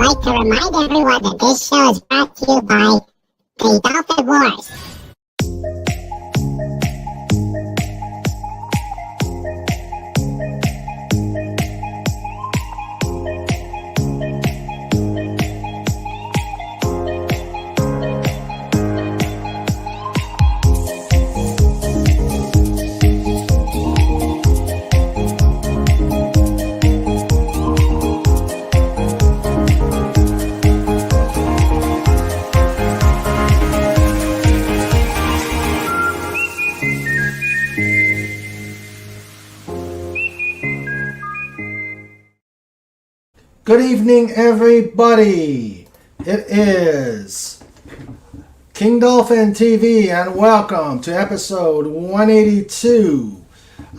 like to remind everyone that this show is brought to you by the Dolphin Wars. Good evening, everybody. It is King Dolphin TV, and welcome to episode 182.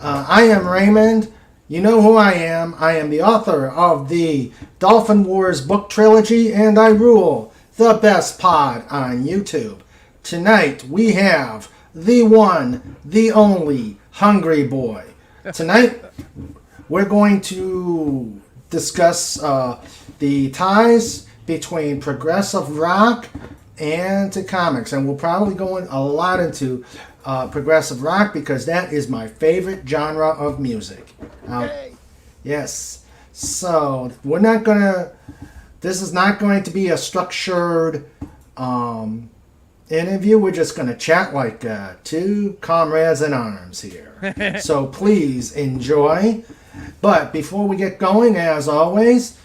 I am Raymond. You know who I am. I am the author of the Dolphin Wars book trilogy, and I rule the best pod on YouTube. Tonight, we have the one, the only Hungry Boy. Tonight, we're going to discuss the ties between progressive rock and to comics, and we'll probably go a lot into progressive rock because that is my favorite genre of music. Yes, so we're not gonna. This is not going to be a structured interview. We're just gonna chat like two comrades in arms here. So please enjoy. But before we get going, as always,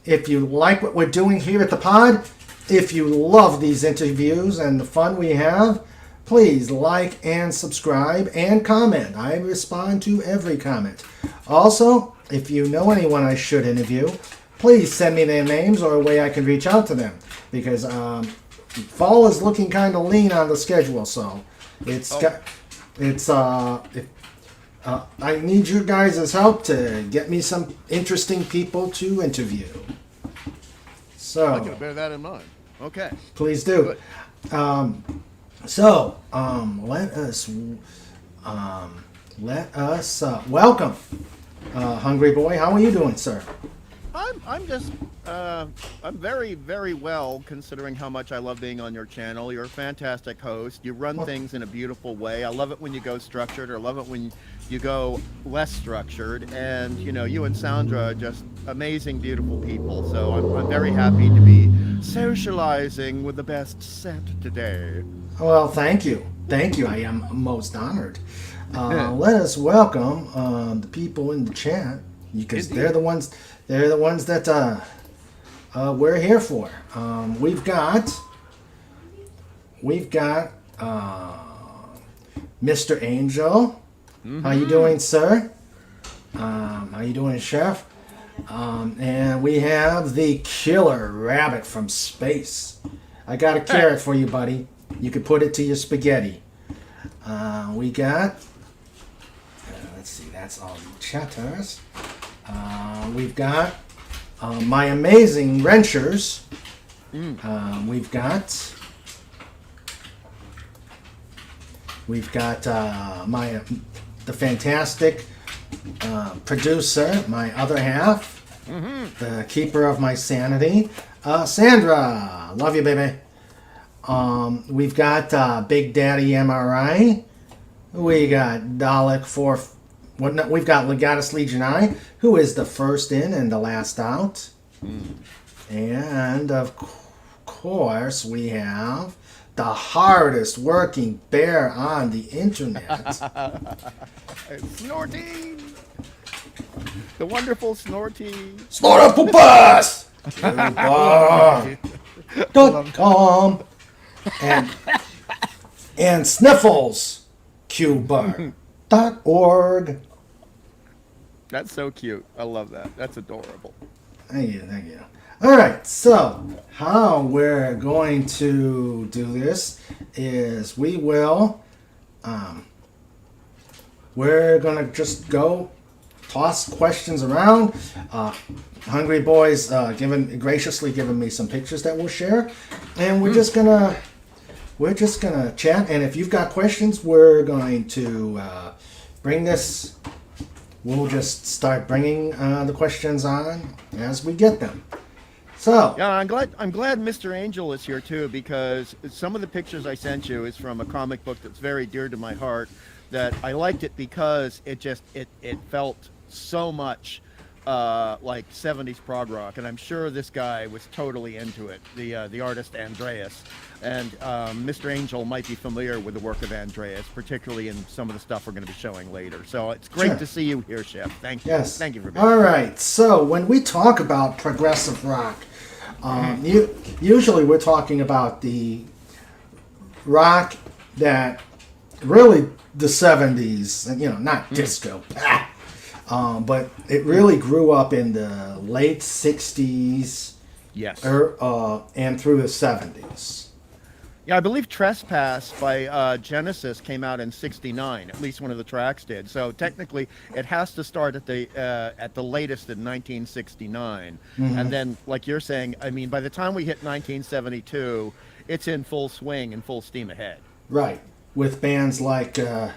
if you like what we're doing here at the pod, if you love these interviews and the fun we have, please like and subscribe and comment. I respond to every comment. Also, if you know anyone I should interview, please send me their names or a way I can reach out to them. Because fall is looking kind of lean on the schedule, so I need your guys' help to get me some interesting people to interview. So I'm going to bear that in mind. Okay. Please do. Let us welcome Hungry Boy. How are you doing, sir? I'm very, very well, considering how much I love being on your channel. You're a fantastic host. You run things in a beautiful way. I love it when you go structured, or love it when you go less structured. And, you know, you and Sandra are just amazing, beautiful people. So I'm very happy to be socializing with the best set today. Well, thank you. Thank you. I am most honored. Let us welcome the people in the chat, because they're the ones that we're here for. We've got Mr. Angel. Mm-hmm. How you doing, sir? How you doing, Chef? And we have the Killer Rabbit from space. I got a carrot for you, buddy. You could put it to your spaghetti. We got. Let's see. That's all the chatters. We've got my amazing wrenchers. We've got the fantastic producer, my other half, the keeper of my sanity, Sandra. Love you, baby. We've got Big Daddy MRI. We got Dalek 4. We've got Legatus Legion I, who is the first in and the last out. And, of course, we have the hardest working bear on the internet. Snorty! The wonderful Snorty. Snortopopus! .com and Sniffles Cuba.org. That's so cute. I love that. That's adorable. Thank you. All right, so how we're going to do this is we're going to just go toss questions around. Hungry Boy's graciously given me some pictures that we'll share, and we're just gonna chat. And if you've got questions, we're going to bring this. We'll just start bringing the questions on as we get them. So, Yeah, I'm glad Mr. Angel is here too, because some of the pictures I sent you is from a comic book that's very dear to my heart. That I liked it because it felt so much like 70s prog rock, and I'm sure this guy was totally into it. The artist Andreas, and Mr. Angel might be familiar with the work of Andreas, particularly in some of the stuff we're going to be showing later. So it's great Sure. to see you here, Chef. Thank you. yes. Thank you for being All here. right. So, when we talk about progressive rock, usually we're talking about the rock that really the 70s, and not disco, but it really grew up in the late 60s Yes. and through the 70s. Yeah, I believe Trespass by Genesis came out in '69. At least one of the tracks did. So technically, it has to start at the latest in 1969. And then, like you're saying, I mean, by the time we hit 1972, it's in full swing and full steam ahead. Right. With bands like Jethro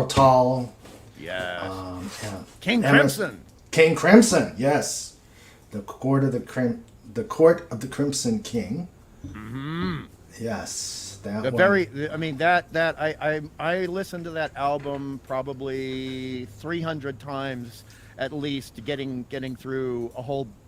Tull, Yes. and King Emerson- Crimson. King Crimson, yes, the court of the Crimson King. Yes, that The one. I mean, I listened to that album probably 300 times at least, getting through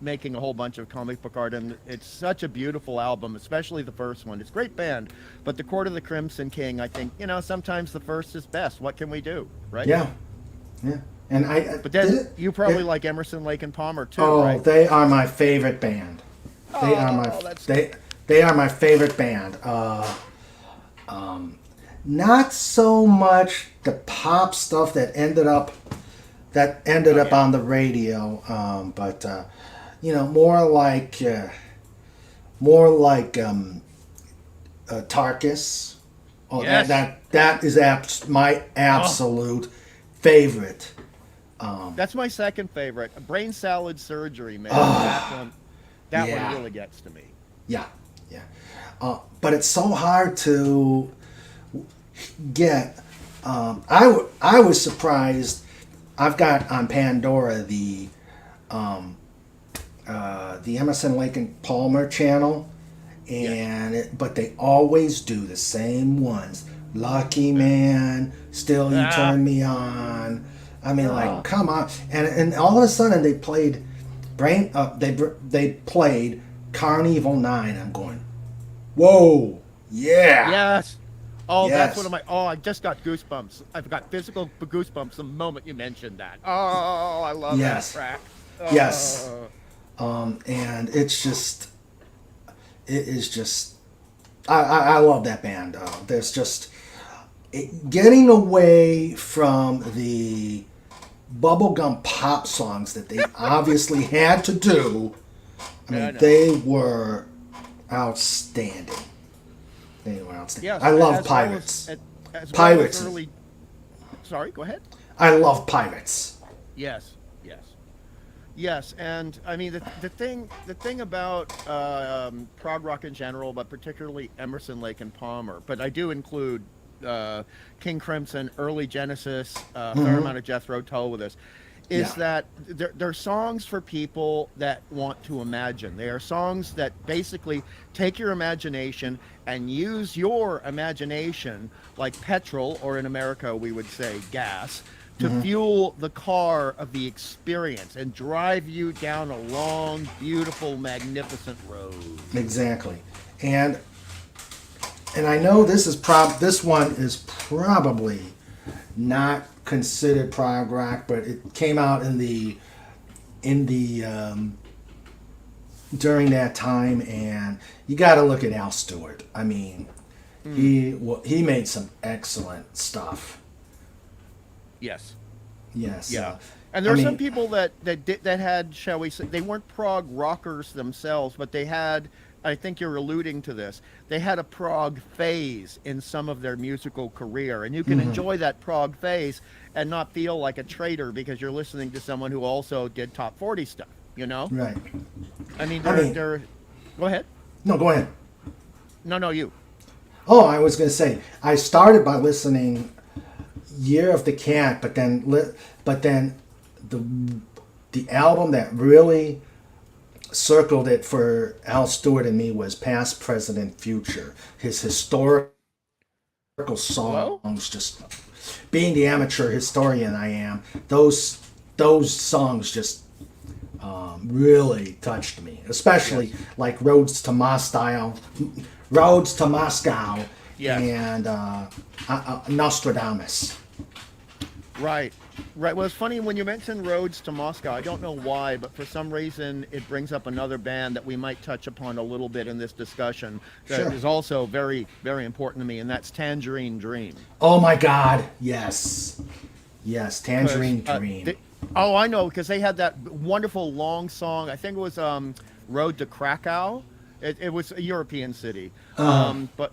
making a whole bunch of comic book art, and it's such a beautiful album, especially the first one. It's a great band, but the Court of the Crimson King, I think, sometimes the first is best. What can we do, right? Yeah, and But then you probably like Emerson, Lake and Palmer too, Oh, right? they are my favorite band. They are my that's they are my favorite band. Not so much the pop stuff that ended up on the radio, but more like Tarkus. Oh, Yes. that is my absolute favorite. That's my second favorite. Brain Salad Surgery, man. That Yeah. one really gets to me. Yeah. But it's so hard to get. I was surprised. I've got on Pandora the Emerson, Lake and Palmer channel, but they always do the same ones. Lucky Man, Still You Turn Me On. I mean, like, come on! And all of a sudden they played they played Carnival 9. I'm going, whoa, yeah, Yes. Oh, Yes. that's one of my. Oh, I just got goosebumps. I've got physical goosebumps the moment you mentioned that. Oh, I love Yes. that track. Yes. Oh. And it is just, I love that band. There's just getting away from the bubblegum pop songs that they obviously had to do. I mean, they were outstanding. They were outstanding. Yes, I love as Pirates. Well as Pirates. early. Sorry, go ahead. I love Pirates. Yes, and I mean the thing about prog rock in general, but particularly Emerson, Lake and Palmer, but I do include King Crimson, early Genesis, fair amount of Jethro Tull with this, is that they're songs for people that want to imagine. They are songs that basically take your imagination and use your imagination like petrol, or in America we would say gas, to fuel the car of the experience and drive you down a long, beautiful, magnificent road. Exactly. And I know this one is probably not considered prog rock, but it came out in the during that time, and you got to look at Al Stewart. I mean, he made some excellent stuff. Yes. Yes. Yeah. And there are some people that had, shall we say, they weren't prog rockers themselves, but they had, I think you're alluding to this, they had a prog phase in some of their musical career. And you can enjoy that prog phase and not feel like a traitor because you're listening to someone who also did top 40 stuff, you know? Right. I mean, I mean- they're go ahead. No, go ahead. No, you. Oh, I was going to say, I started by listening Year of the Cat, but then the album that really circled it for Al Stewart and me was Past, Present, Future. His historical songs, just being the amateur historian I am, those songs just really touched me, especially like Roads to Moscow, and Nostradamus. Right. Right. Well, it's funny when you mentioned Roads to Moscow. I don't know why, but for some reason it brings up another band that we might touch upon a little bit in this discussion that is also very, very important to me, and that's Tangerine Dream. Oh my God! Yes, Tangerine Dream. I know, because they had that wonderful long song. I think it was Road to Krakow. It was a European city, but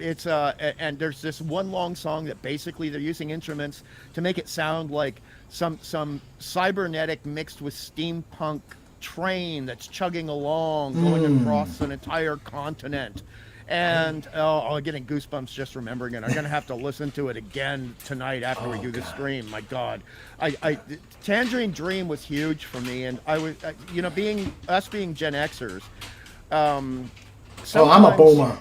it's and there's this one long song that basically they're using instruments to make it sound like some cybernetic mixed with steampunk train that's chugging along, going across an entire continent. And getting goosebumps just remembering it. I'm gonna have to listen to it again tonight after we do the stream. My God, Tangerine Dream was huge for me, and I was, being Gen Xers. I'm a boomer.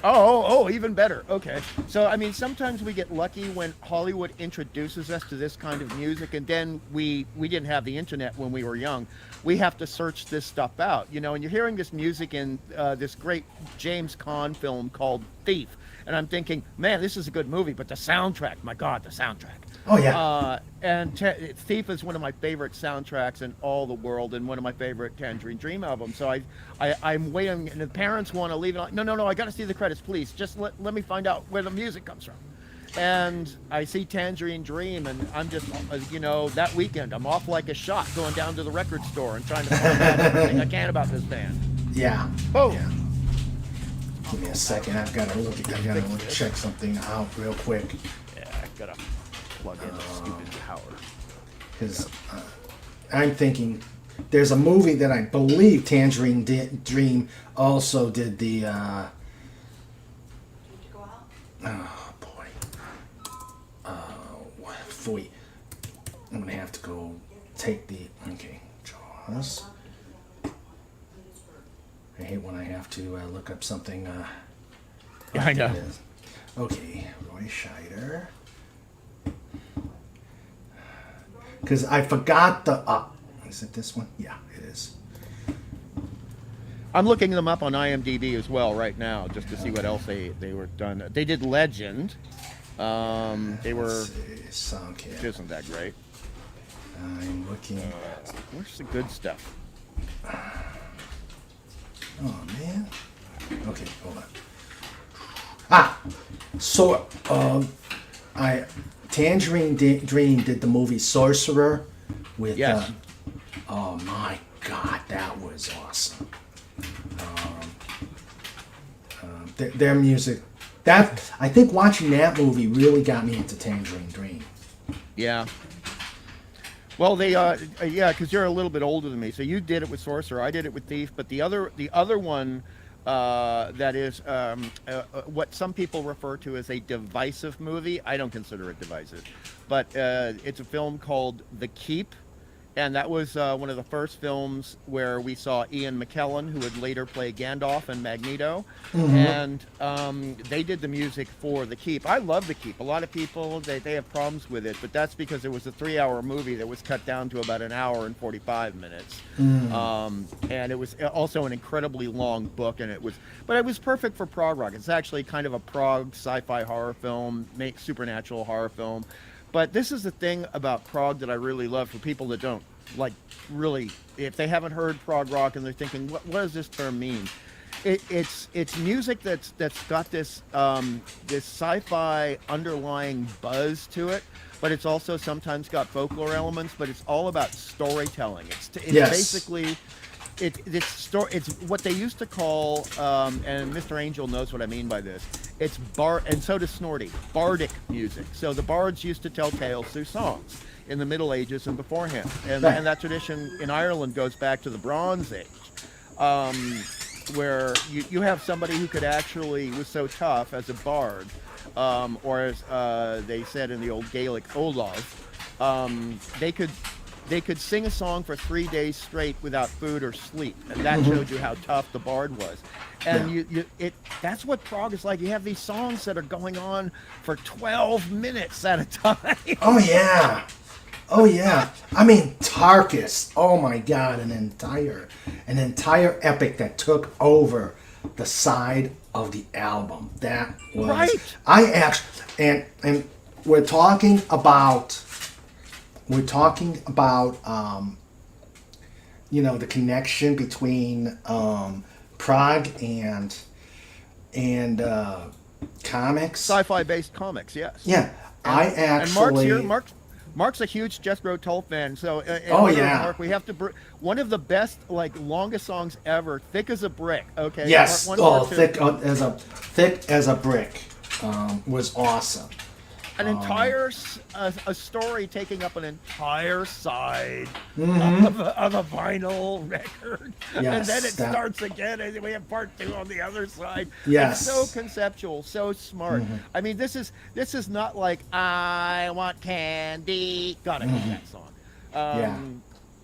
Oh, even better. Okay. So, I mean, sometimes we get lucky when Hollywood introduces us to this kind of music, and then we didn't have the internet when we were young. We have to search this stuff out, and you're hearing this music in this great James Caan film called Thief. And I'm thinking, man, this is a good movie, but the soundtrack, my God, the soundtrack. Oh, yeah. And Thief is one of my favorite soundtracks in all the world, and one of my favorite Tangerine Dream albums. So I'm waiting, and the parents want to leave it. Like, no, I got to see the credits, please. Just let me find out where the music comes from. And I see Tangerine Dream, and I'm just, that weekend, I'm off like a shot, going down to the record store and trying to find out everything I can about this band. Yeah. Oh. Yeah. Give me a second. I gotta check something out real quick. Yeah, I gotta plug in the stupid power. Because I'm thinking there's a movie that I believe Tangerine Dream also did the. Oh boy. Boy. I'm gonna have to go take the. Okay, Jaws. I hate when I have to look up something. I know. Okay, Roy Scheider. Because I forgot the. Is it this one? Yeah, it is. I'm looking them up on IMDb as well right now, just to see what else they were done. They did Legend. They were. Songcat. Isn't that great? I'm looking. Where's the good stuff? Oh man. Okay, hold on. So Tangerine Dream did the movie Sorcerer with. Yes. Oh my God, that was awesome. Their music. I think watching that movie really got me into Tangerine Dream. Yeah. Well, they because you're a little bit older than me, so you did it with Sorcerer, I did it with Thief, but the other one that is what some people refer to as a divisive movie. I don't consider it divisive, but it's a film called The Keep, and that was one of the first films where we saw Ian McKellen, who would later play Gandalf and Magneto, and they did the music for The Keep. I love The Keep. A lot of people, they have problems with it, but that's because it was a 3-hour movie that was cut down to about an hour and 45 minutes. And it was also an incredibly long book, but it was perfect for prog rock. It's actually kind of a prog sci-fi horror film, supernatural horror film. But this is the thing about prog that I really love for people that don't really, if they haven't heard prog rock and they're thinking, what does this term mean? It's music that's got this sci-fi underlying buzz to it, but it's also sometimes got folklore elements. But it's all about storytelling. It's basically. It's what they used to call, and Mr. Angel knows what I mean by this. It's and so does Snorty, bardic music. So the bards used to tell tales through songs in the Middle Ages and beforehand, and that tradition in Ireland goes back to the Bronze Age, where you have somebody who could actually was so tough as a bard, or as they said in the old Gaelic Olaf, they could they could sing a song for 3 days straight without food or sleep, and that showed you how tough the bard was. And that's what prog is like. You have these songs that are going on for 12 minutes at a time. Oh yeah. Oh yeah. I mean, Tarkus. Oh my God, an entire epic that took over the side of the album. That was Right. I actually and we're talking about the connection between Prog and comics. Sci-fi based comics, yes. Yeah. I And Mark's actually here. Mark's a huge Jethro Tull fan, so in Oh, honor of yeah. Mark, we have to one of the best, longest songs ever, "Thick as a Brick." Okay. Yes. Part one, Oh, part two. thick as a brick was awesome. An entire a story taking up an entire side Mm-hmm. of a vinyl record, and Yes, then it that- starts again, and we have part two on the other side. Yes. It's so conceptual, so smart. Mm-hmm. I mean, this is not like "I Want Candy." God, I hate that song.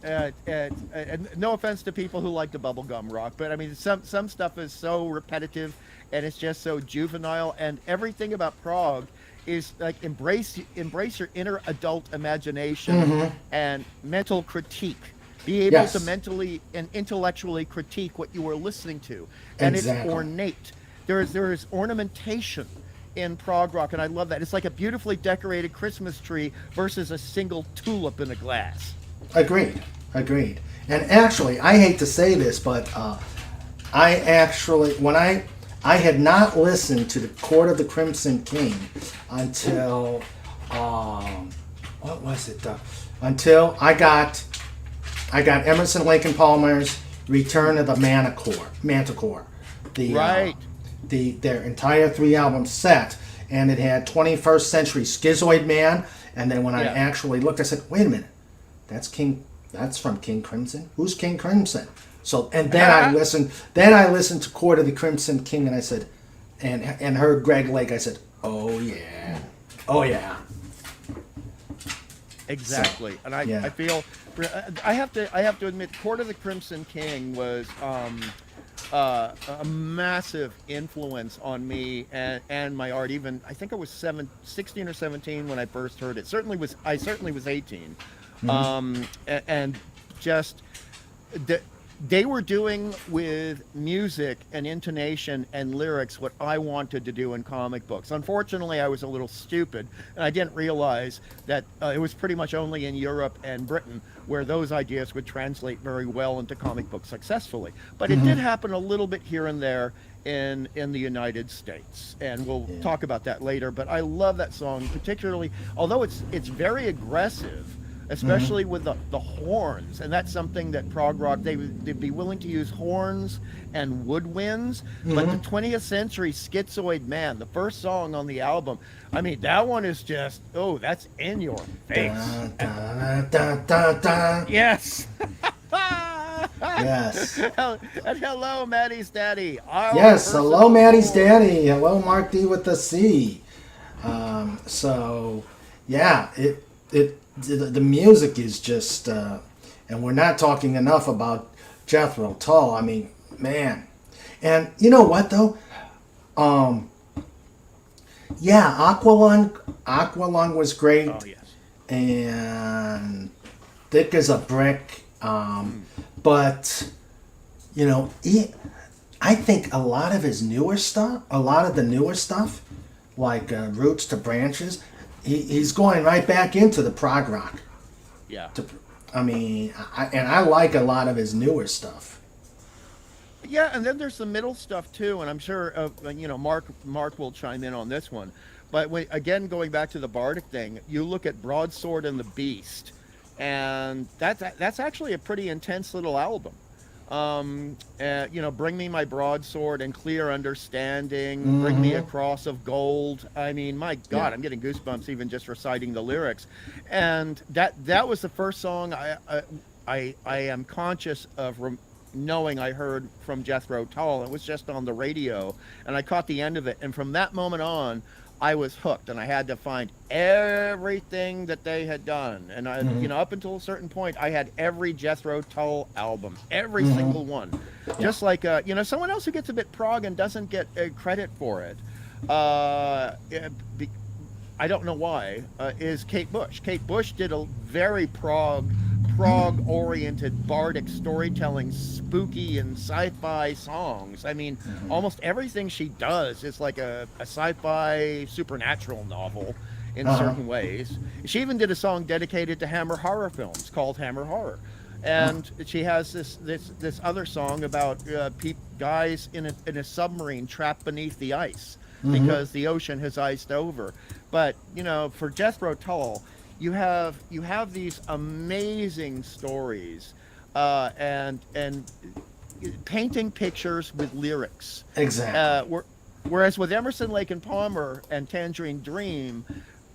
And no offense to people who like the bubblegum rock, but I mean, some stuff is so repetitive, and it's just so juvenile, and everything about Prog is like embrace your inner adult imagination and mental critique. Be able Yes. to mentally and intellectually critique what you were listening to, and Exactly. it's ornate. There is ornamentation in prog rock, and I love that. It's like a beautifully decorated Christmas tree versus a single tulip in a glass. Agreed. And actually, I hate to say this, but I actually, when I had not listened to the Court of the Crimson King until what was it? Until I got Emerson, Lake and Palmer's Return of the Manticore. Right. Their entire 3-album set, and it had 21st Century Schizoid Man. And then when I Yeah. actually looked, I said, "Wait a minute, that's from King Crimson. Who's King Crimson?" So, and then I listened. Then I listened to Court of the Crimson King, and I said, and heard Greg Lake. I said, "Oh yeah." Exactly, and I yeah. feel I have to admit, Court of the Crimson King was a massive influence on me and my art. Even I think I was 16 or 17 when I first heard it. I certainly was 18, and just they were doing with music and intonation and lyrics what I wanted to do in comic books. Unfortunately, I was a little stupid, and I didn't realize that it was pretty much only in Europe and Britain where those ideas would translate very well into comic books successfely. But it did happen a little bit here and there in the United States, and we'll talk about that later. But I love that song particularly, although it's very aggressive, especially with the horns, and that's something that prog rock, they'd be willing to use horns and woodwinds. But the 20th Century Schizoid Man, the first song on the album, I mean, that one is just, that's in your face. Da, da, da, da. Yes. Yes. And hello, Maddie's daddy. Yes. Hello, Maddie's daddy. Hello, Mark D with the C. So, yeah, the music is just, and we're not talking enough about Jethro Tull. I mean, man. And you know what, though? Aqualung was great. Oh, yes. And Thick as a Brick. But, I think a lot of the newer stuff, like Roots to Branches, he's going right back into the prog rock. Yeah. I like a lot of his newer stuff. Yeah, and then there's the middle stuff too, and I'm sure Mark will chime in on this one. But again, going back to the Bardic thing, you look at Broadsword and the Beast, and that's actually a pretty intense little album. Bring Me My Broadsword and Clear Understanding, Bring Me a Cross of Gold. I mean, my God, Yeah. I'm getting goosebumps even just reciting the lyrics. And that was the first song I am conscious of knowing I heard from Jethro Tull. It was just on the radio, and I caught the end of it. And from that moment on, I was hooked, and I had to find everything that they had done. And I, Mm-hmm. up until a certain point, I had every Jethro Tull album, every Mm-hmm. single one. Yeah. Just like someone else who gets a bit prog and doesn't get credit for it. Uh, eh, be, I don't know why. Is Kate Bush? Kate Bush did a very prog oriented bardic storytelling, spooky and sci-fi songs. I mean, Mm-hmm. almost everything she does is like a sci-fi supernatural novel in Uh-huh. certain ways. She even did a song dedicated to Hammer horror films called Hammer Horror. And she has this other song about guys in a submarine trapped beneath the ice Mm-hmm. because the ocean has iced over. But for Jethro Tull, you have these amazing stories, and painting pictures with lyrics. Exactly. Whereas with Emerson, Lake and Palmer and Tangerine Dream,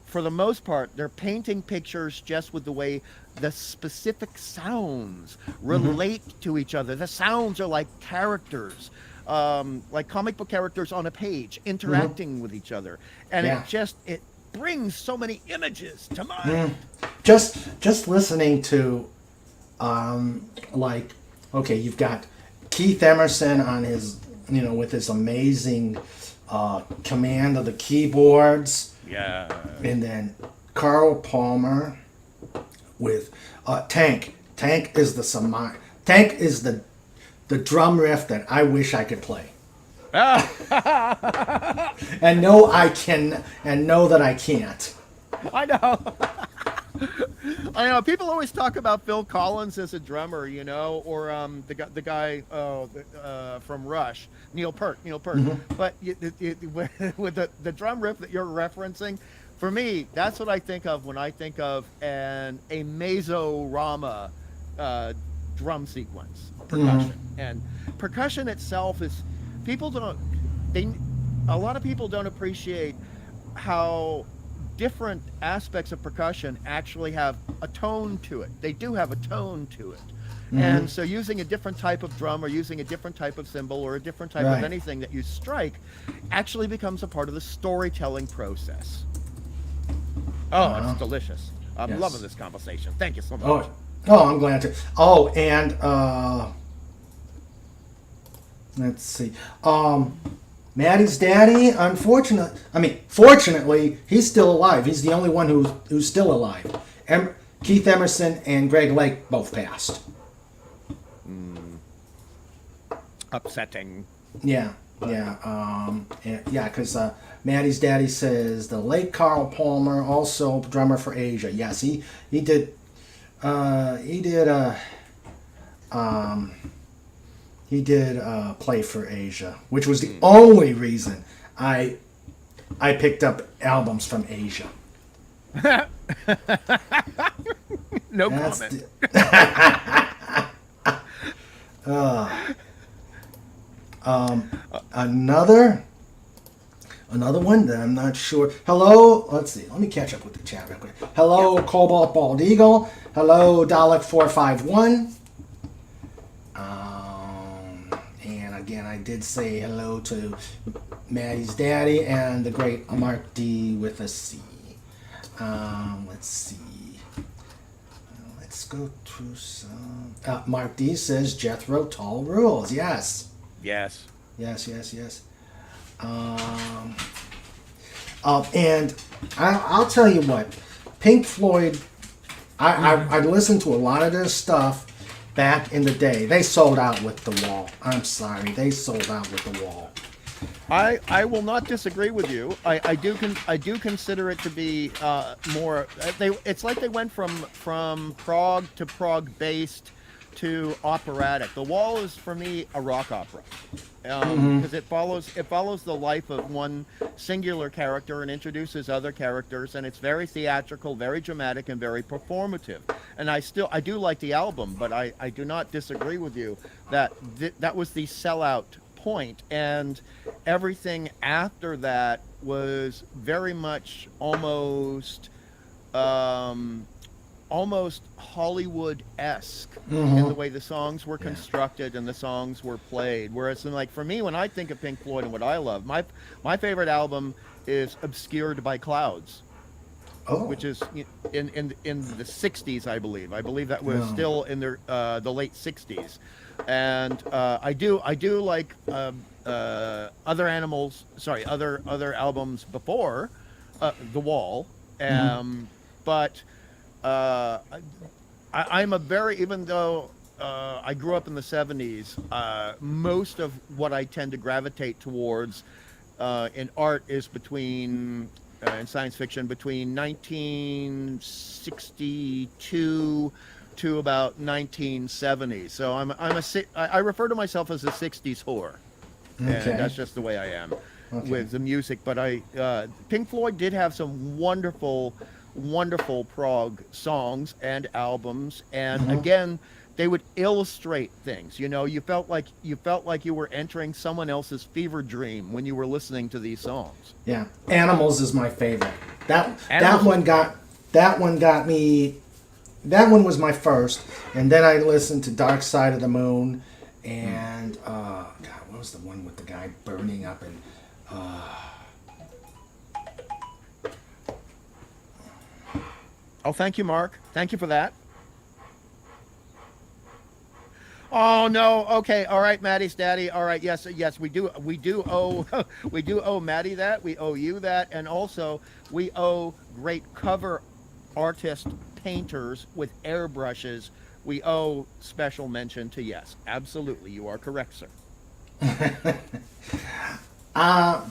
for the most part, they're painting pictures just with the way the specific sounds Mm-hmm. relate to each other. The sounds are like characters, like comic book characters on a page Mm-hmm. interacting with each other, and Yeah. it brings so many images to Mm. mind. Just listening to like, okay, you've got Keith Emerson on his, with his amazing command of the keyboards, Yeah. and then Carl Palmer with Tank. Tank is the drum riff that I wish I could play. And know that I can't. I know. I know. People always talk about Phil Collins as a drummer, or the guy from Rush, Neil Peart. But with the drum riff that you're referencing, for me, that's what I think of when I think of a mesorama drum sequence percussion. And percussion itself is people don't they a lot of people don't appreciate how different aspects of percussion actually have a tone to it. They do have a tone to it. And so using a different type of drum or using a different type of cymbal or a different type Right. of anything that you strike actually becomes a part of the storytelling process. Oh, it's delicious. I'm Yes. loving this conversation. Thank you so much. I'm glad to. Oh, and let's see. Maddie's daddy, fortunately, he's still alive. He's the only one who's still alive. Keith Emerson and Greg Lake both passed. Upsetting. Yeah, because Maddie's daddy says the late Carl Palmer, also drummer for Asia. Yes, he did. He did play for Asia, which was the only reason I picked up albums from Asia. No That's comment. Another one that I'm not sure. Hello, let's see. Let me catch up with the chat real quick. Hello, Cobalt Bald Eagle. Hello, Dalek 451. And again, I did say hello to Maddie's daddy and the great Mark D with a C. Let's see. Let's go through some. Mark D says Jethro Tull rules. Yes. Yes. Yes. And I'll tell you what, Pink Floyd. I listened to a lot of their stuff back in the day. They sold out with The Wall. I'm sorry, they sold out with The Wall. I will not disagree with you. I do consider it to be more. It's like they went from prog to prog based to operatic. The Wall is for me a rock opera because it follows the life of one singular character and introduces other characters, and it's very theatrical, very dramatic, and very performative. And I do like the album, but I do not disagree with you that that was the sellout point, and everything after that was very much almost almost Hollywood-esque in the Mm-hmm. way the songs were Yeah. constructed and the songs were played. Whereas, like for me, when I think of Pink Floyd and what I love, my favorite album is "Obscured by Clouds," Oh. which is in the '60s, I believe. I believe that was No. still in the late '60s, and I do like other animals. Sorry, other albums before The Wall, Mm-hmm. but uh, I'm a very even though. I grew up in the '70s. Most of what I tend to gravitate towards in art is between in science fiction between 1962 to about 1970. So I refer to myself as a '60s whore, and Okay. that's just the way I am Okay. with the music. But Pink Floyd did have some wonderful prog songs and albums, and Mm-hmm. again, they would illustrate things. You felt like you were entering someone else's fever dream when you were listening to these songs. Yeah. Animals is my favorite. That that Animals. one got that one got me. That one was my first, and then I listened to Dark Side of the Moon, Hmm. and God, what was the one with the guy burning up and Oh, thank you, Mark. Thank you for that. Oh no. Okay. All right, Maddie's daddy. All right. Yes. Yes. We do owe. We do owe Maddie that. We owe you that, and also we owe great cover artist painters with airbrushes. We owe special mention to Yes. Absolutely. You are correct, sir.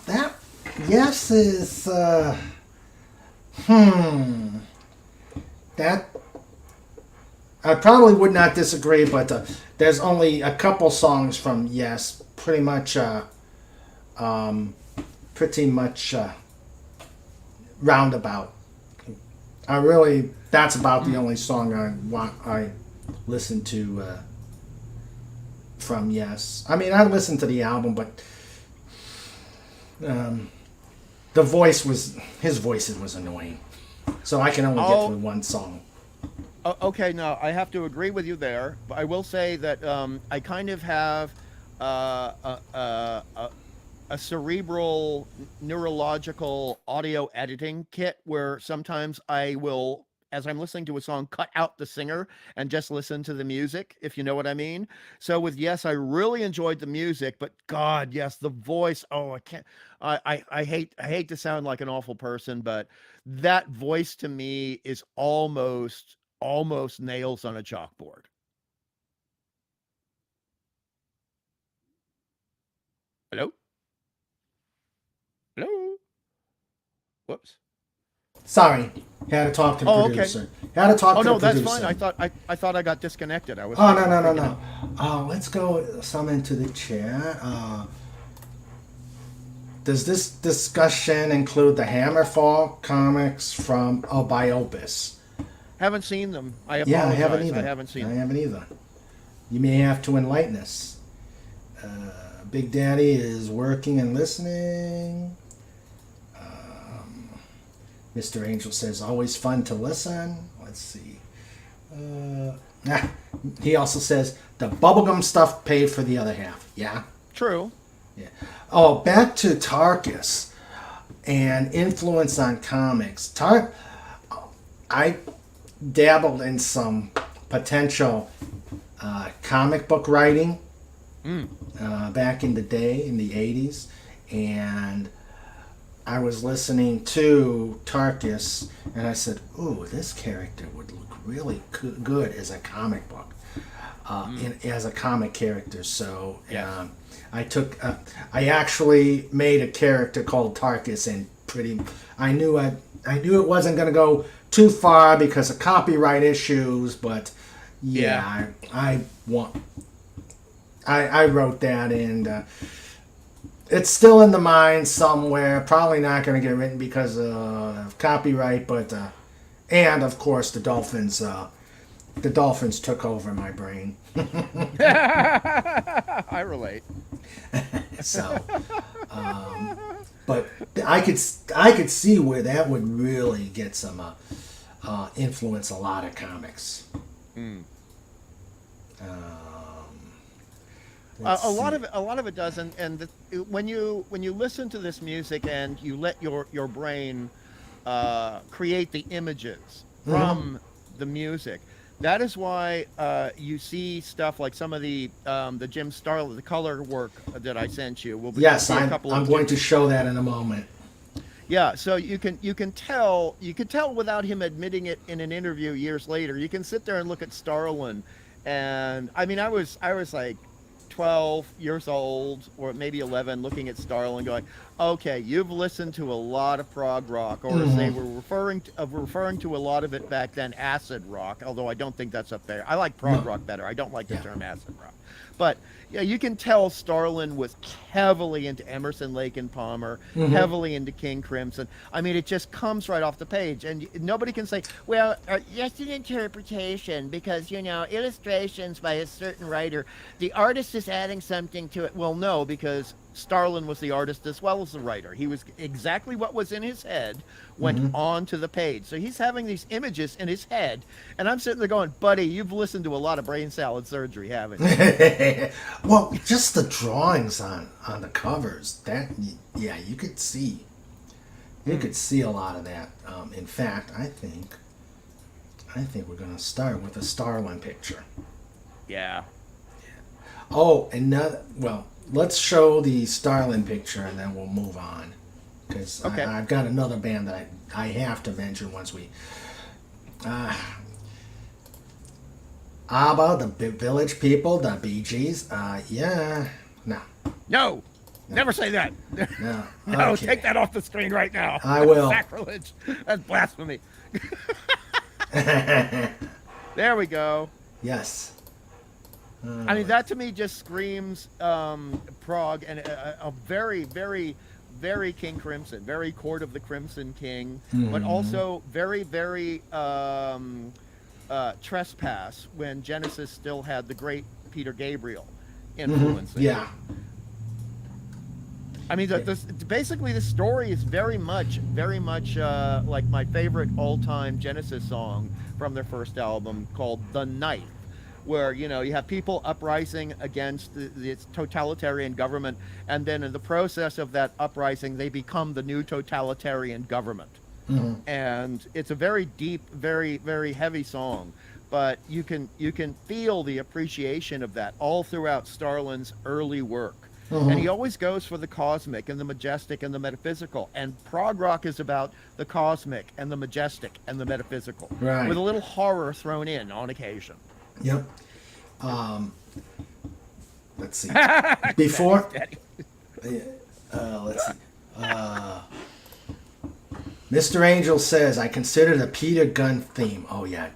that yes is hmm that I probably would not disagree, but there's only a couple songs from Yes, um, pretty much roundabout. I really that's about the only song I listen to from Yes. I mean, I listened to the album, but um, the voice was his voice was annoying, so I can only get Oh, through one song. okay. Now I have to agree with you there, but I will say that I kind of have a cerebral neurological audio editing kit where sometimes I will, as I'm listening to a song, cut out the singer and just listen to the music, if you know what I mean. So with Yes, I really enjoyed the music, but God, yes, the voice. Oh, I can't. I hate to sound like an awful person, but that voice to me is almost nails on a chalkboard. Hello, hello. Whoops. Sorry, had to talk to the Oh, okay. producer. Had to talk Oh to the no, that's fine. producer. I thought I got disconnected. I was Oh I no was no no thinking. no. Let's go some into the chat. Does this discussion include the Hammerfall comics from by Opus? Haven't seen them. I Yeah, I haven't apologize. I either. haven't seen I them. haven't either. You may have to enlighten us. Big Daddy is working and listening. Mr. Angel says, always fun to listen. Let's see. Ah, he also says, the bubblegum stuff paid for the other half. Yeah. True. Yeah. Oh, back to Tarkus and influence on comics. I dabbled in some potential comic book writing Mm. back in the day, in the 80s. And I was listening to Tarkus, and I said, "Ooh, this character would look really good as a comic book, Mm. as a comic character." So Yes. I actually made a character called Tarkus, and I knew it wasn't going to go too far because of copyright issues, but Yeah. yeah, I wrote that and. It's still in the mind somewhere. Probably not going to get written because of copyright, but and of course the Dolphins. The Dolphins took over my brain. I relate. So, but I could see where that would really get some influence a lot of comics. Mm. Let's A see. lot of it does, when you listen to this music and you let your brain create the images from the music, that is why you see stuff like some of the Jim Starlin, the color work that I sent you. Will be Yes, a I'm couple going to show that in a moment. Yeah, so you can tell without him admitting it in an interview years later. You can sit there and look at Starlin, and I mean, I was like 12 years old or maybe 11, looking at Starlin, going, "Okay, you've listened to a lot of prog rock, or as they were referring to a lot of it back then, acid rock." Although I don't think that's up there. I like prog rock better. I don't like the term acid rock, but yeah, you can tell Starlin was heavily into Emerson, Lake and Palmer, heavily into King Crimson. I mean, it just comes right off the page, and nobody can say, "Well, just an interpretation," because illustrations by a certain writer, the artist is adding something to it. Well, no, because Starlin was the artist as well as the writer. He was exactly what was in his head went on to the page. So he's having these images in his head, and I'm sitting there going, "Buddy, you've listened to a lot of brain salad surgery, haven't you?" Well, just the drawings on the covers, yeah, you could see. You could see a lot of that. In fact, I think we're going to start with a Starlin picture. Yeah. Oh, well, let's show the Starlin picture and then we'll move on. Because Okay. I've got another band that I have to mention once we... ABBA, the Village People, the Bee Gees. Yeah. No. No. Never say that. No. No, Okay. take that off the screen right now. I will. That's sacrilege. That's blasphemy. There we go. Yes. I mean, that to me just screams Prog, and a very, very, very King Crimson, very Court of the Crimson King, but also very, very Trespass, when Genesis still had the great Peter Gabriel influencing. Yeah. I mean, basically the story is very much like my favorite all-time Genesis song from their first album, called "The Knife," where you have people uprising against its totalitarian government, and then in the process of that uprising, they become the new totalitarian government. And it's a very deep, very, very heavy song, but you can feel the appreciation of that all throughout Starlin's early work. And he always goes for the cosmic and the majestic and the metaphysical. And prog rock is about the cosmic and the majestic and the metaphysical, Right. with a little horror thrown in on occasion. Yep. Let's see. Before... let's see. Mr. Angel says, I consider the Peter Gunn theme. Oh, yeah.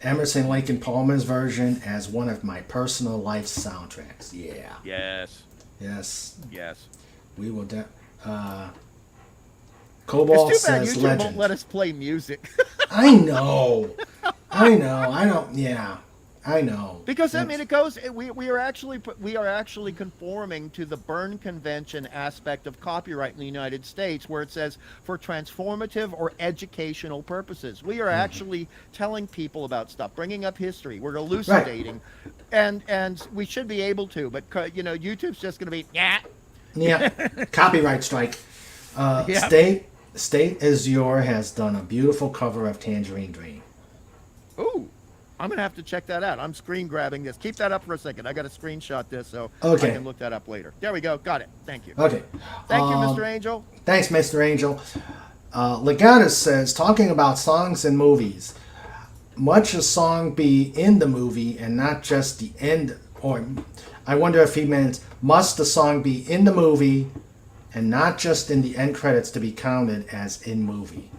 Emerson, Lake and Palmer's version as one of my personal life soundtracks. Yeah. Yes. Yes. Yes. We will... Cobalt It's too bad says YouTube legend. won't let us play music. I know. I don't... Yeah. I know. Because I mean, it goes. We are actually conforming to the Berne Convention aspect of copyright in the United States, where it says for transformative or educational purposes. We are actually telling people about stuff, bringing up history. We're elucidating, and we should be able to. But YouTube's just going to be Yeah. Copyright strike. Yep. State Azure has done a beautiful cover of Tangerine Dream. Ooh. I'm going to have to check that out. I'm screen grabbing this. Keep that up for a second. I got to screenshot this so Okay. I can look that up later. There we go. Got it. Thank you. Okay. Thank you, Mr. Angel. Thanks, Mr. Angel. Legatus says, talking about songs and movies, much a song be in the movie and not just the end, or I wonder if he meant, must the song be in the movie and not just in the end credits to be counted as in movie?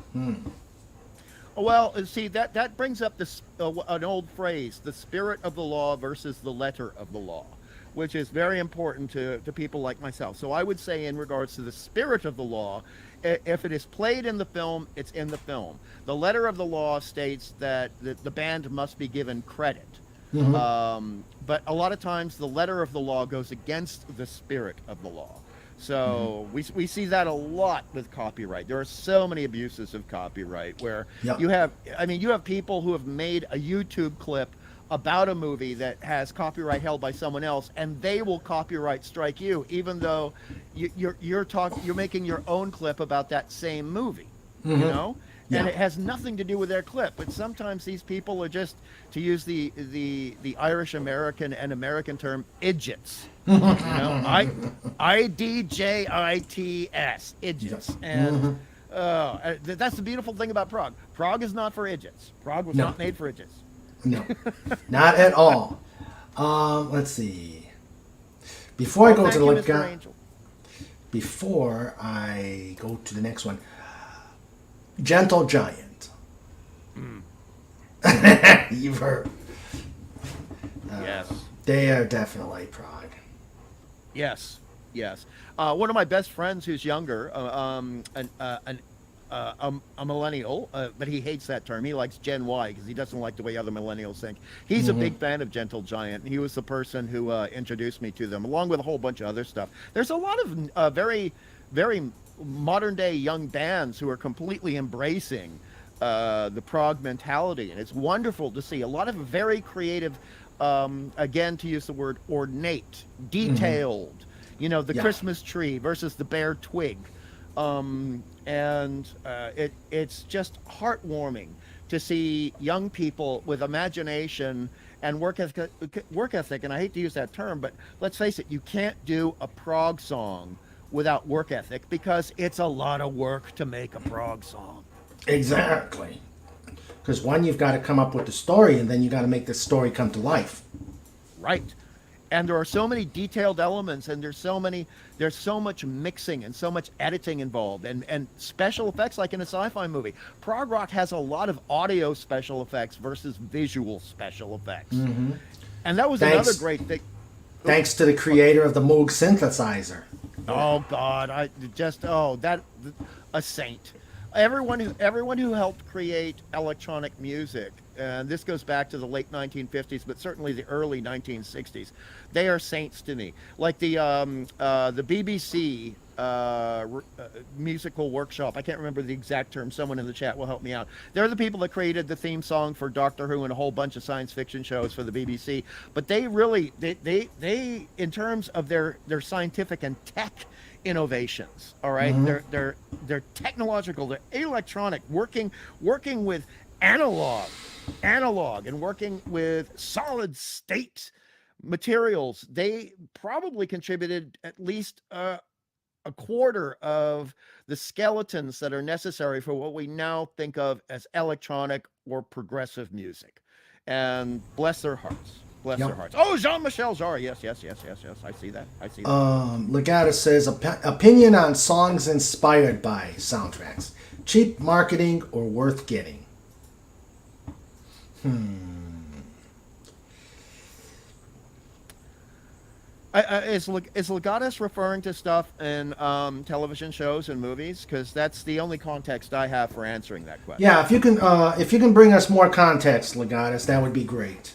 Well, see, that brings up this an old phrase, the spirit of the law versus the letter of the law, which is very important to people like myself. So I would say, in regards to the spirit of the law, if it is played in the film, it's in the film. The letter of the law states that the band must be given credit. But a lot of times the letter of the law goes against the spirit of the law. So we see that a lot with copyright. There are so many abuses of copyright where Yep. you have, I mean, you have people who have made a YouTube clip about a movie that has copyright held by someone else, and they will copyright strike you, even though you're making your own clip about that same movie, you know. Yeah. And it has nothing to do with their clip. But sometimes these people are just, to use the Irish American and American term, idiots. You know, IDJITS, idiots. And that's the beautiful thing about Prog. Prog is not for idiots. Prog was not made for idiots. No, not at all. Let's see. Before I go to the before I go to the next one, Gentle Giant. You've heard. Yes. They are definitely Prog. Yes. Yes. One of my best friends who's younger, a millennial, but he hates that term. He likes Gen Y because he doesn't like the way other millennials think. He's a big fan of Gentle Giant. He was the person who introduced me to them, along with a whole bunch of other stuff. There's a lot of very, very modern day young bands who are completely embracing the prog mentality, and it's wonderful to see a lot of very creative, again, to use the word ornate, detailed, you know, the Christmas tree versus the bare twig. It's just heartwarming to see young people with imagination and work ethic, and I hate to use that term, but let's face it, you can't do a prog song without work ethic, because it's a lot of work to make a prog song. Exactly. Because one, you've got to come up with the story, and then you got to make the story come to life. Right. And there are so many detailed elements, and there's so much mixing and so much editing involved, and special effects, like in a sci-fi movie. Prog rock has a lot of audio special effects versus visual special effects. And that was another great thing. Thanks to the creator of the Moog synthesizer. Oh God, a saint. Everyone who helped create electronic music, and this goes back to the late 1950s, but certainly the early 1960s, they are saints to me. Like the BBC musical workshop. I can't remember the exact term. Someone in the chat will help me out. They're the people that created the theme song for Doctor Who and a whole bunch of science fiction shows for the BBC. But they really, they in terms of their scientific and tech innovations, all right, they're technological, they're electronic, working with analog, and working with solid state materials. They probably contributed at least a quarter of the skeletons that are necessary for what we now think of as electronic or progressive music. And bless their hearts. Bless their hearts. Oh, Jean-Michel Jarre. Yes. I see that. Legata says, opinion on songs inspired by soundtracks. Cheap marketing or worth getting? Is Legatus referring to stuff in television shows and movies? Because that's the only context I have for answering that question. Yeah, if you can bring us more context, Legatus, that would be great.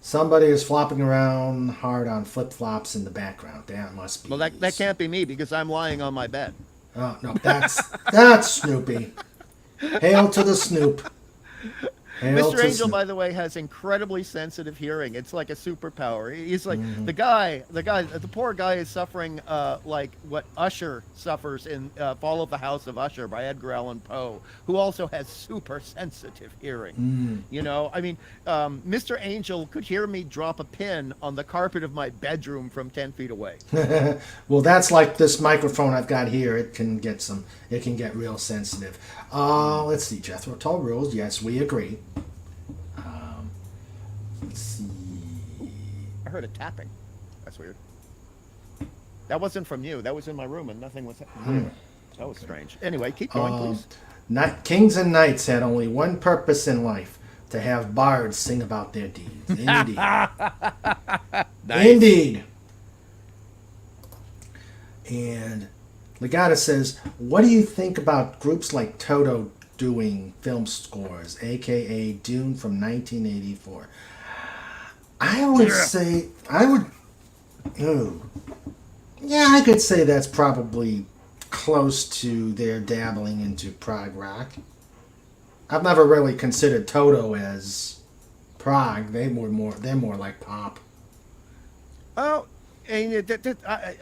Somebody is flopping around hard on flip-flops in the background. That must be... Well, that can't be me, because I'm lying on my bed. Oh, no, that's Snoopy. Hail to the Snoop. Mr. Angel, by the way, has incredibly sensitive hearing. It's like a superpower. He's like the poor guy is suffering like what Usher suffers in Fall of the House of Usher by Edgar Allan Poe, who also has super sensitive hearing. You know, I mean, Mr. Angel could hear me drop a pin on the carpet of my bedroom from 10 feet away. Well, that's like this microphone I've got here. It can get real sensitive. Let's see, Jethro Tull rules. Yes, we agree. Let's see. I heard a tapping. That's weird. That wasn't from you. That was in my room, and nothing was happening. That was strange. Anyway, keep going, please. Kings and knights had only one purpose in life: to have bards sing about their deeds. Indeed. Nice. Indeed. And Legata says, what do you think about groups like Toto doing film scores, a.k.a. Dune from 1984? I would say, Yeah, I could say that's probably close to their dabbling into prog rock. I've never really considered Toto as prog. They're more like pop. Oh, and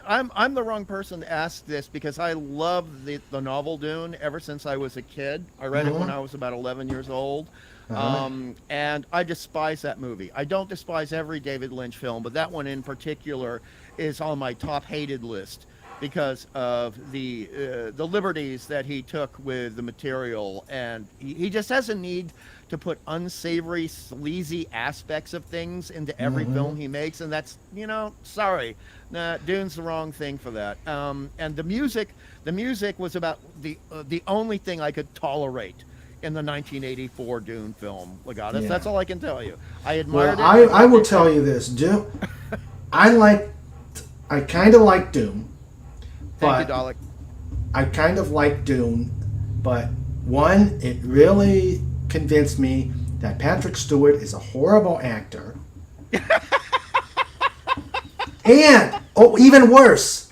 I'm the wrong person to ask this because I love the novel Dune ever since I was a kid. I read it when I was about 11 years old. And I despise that movie. I don't despise every David Lynch film, but that one in particular is on my top hated list because of the liberties that he took with the material, and he just has a need to put unsavory, sleazy aspects of things into every film he makes, and that's, sorry, nah, Dune's the wrong thing for that. And the music was about the only thing I could tolerate in the 1984 Dune film, Legatus. That's all I can tell you. I admired it. I will tell you this, Dune. I kind of like Dune. Thank you, Dalek. I kind of like Dune, but one, it really convinced me that Patrick Stewart is a horrible actor. And, even worse,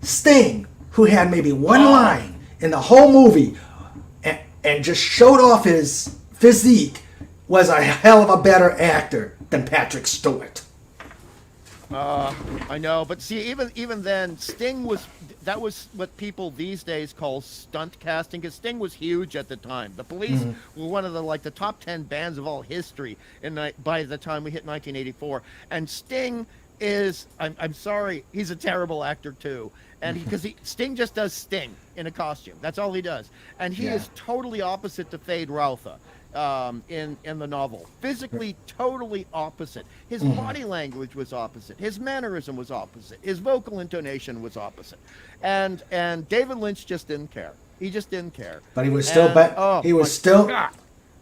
Sting, who had maybe one line in the whole movie and just showed off his physique, was a hell of a better actor than Patrick Stewart. I know, but see, even then, Sting was what people these days call stunt casting, because Sting was huge at the time. The Police were one of the top 10 bands of all history by the time we hit 1984, and Sting is, I'm sorry, he's a terrible actor too, and because Sting just does Sting in a costume. That's all he does, and he is totally opposite to Fade Routha. In the novel, physically totally opposite. His body language was opposite. His mannerism was opposite. His vocal intonation was opposite. And David Lynch just didn't care. He just didn't care. But he was still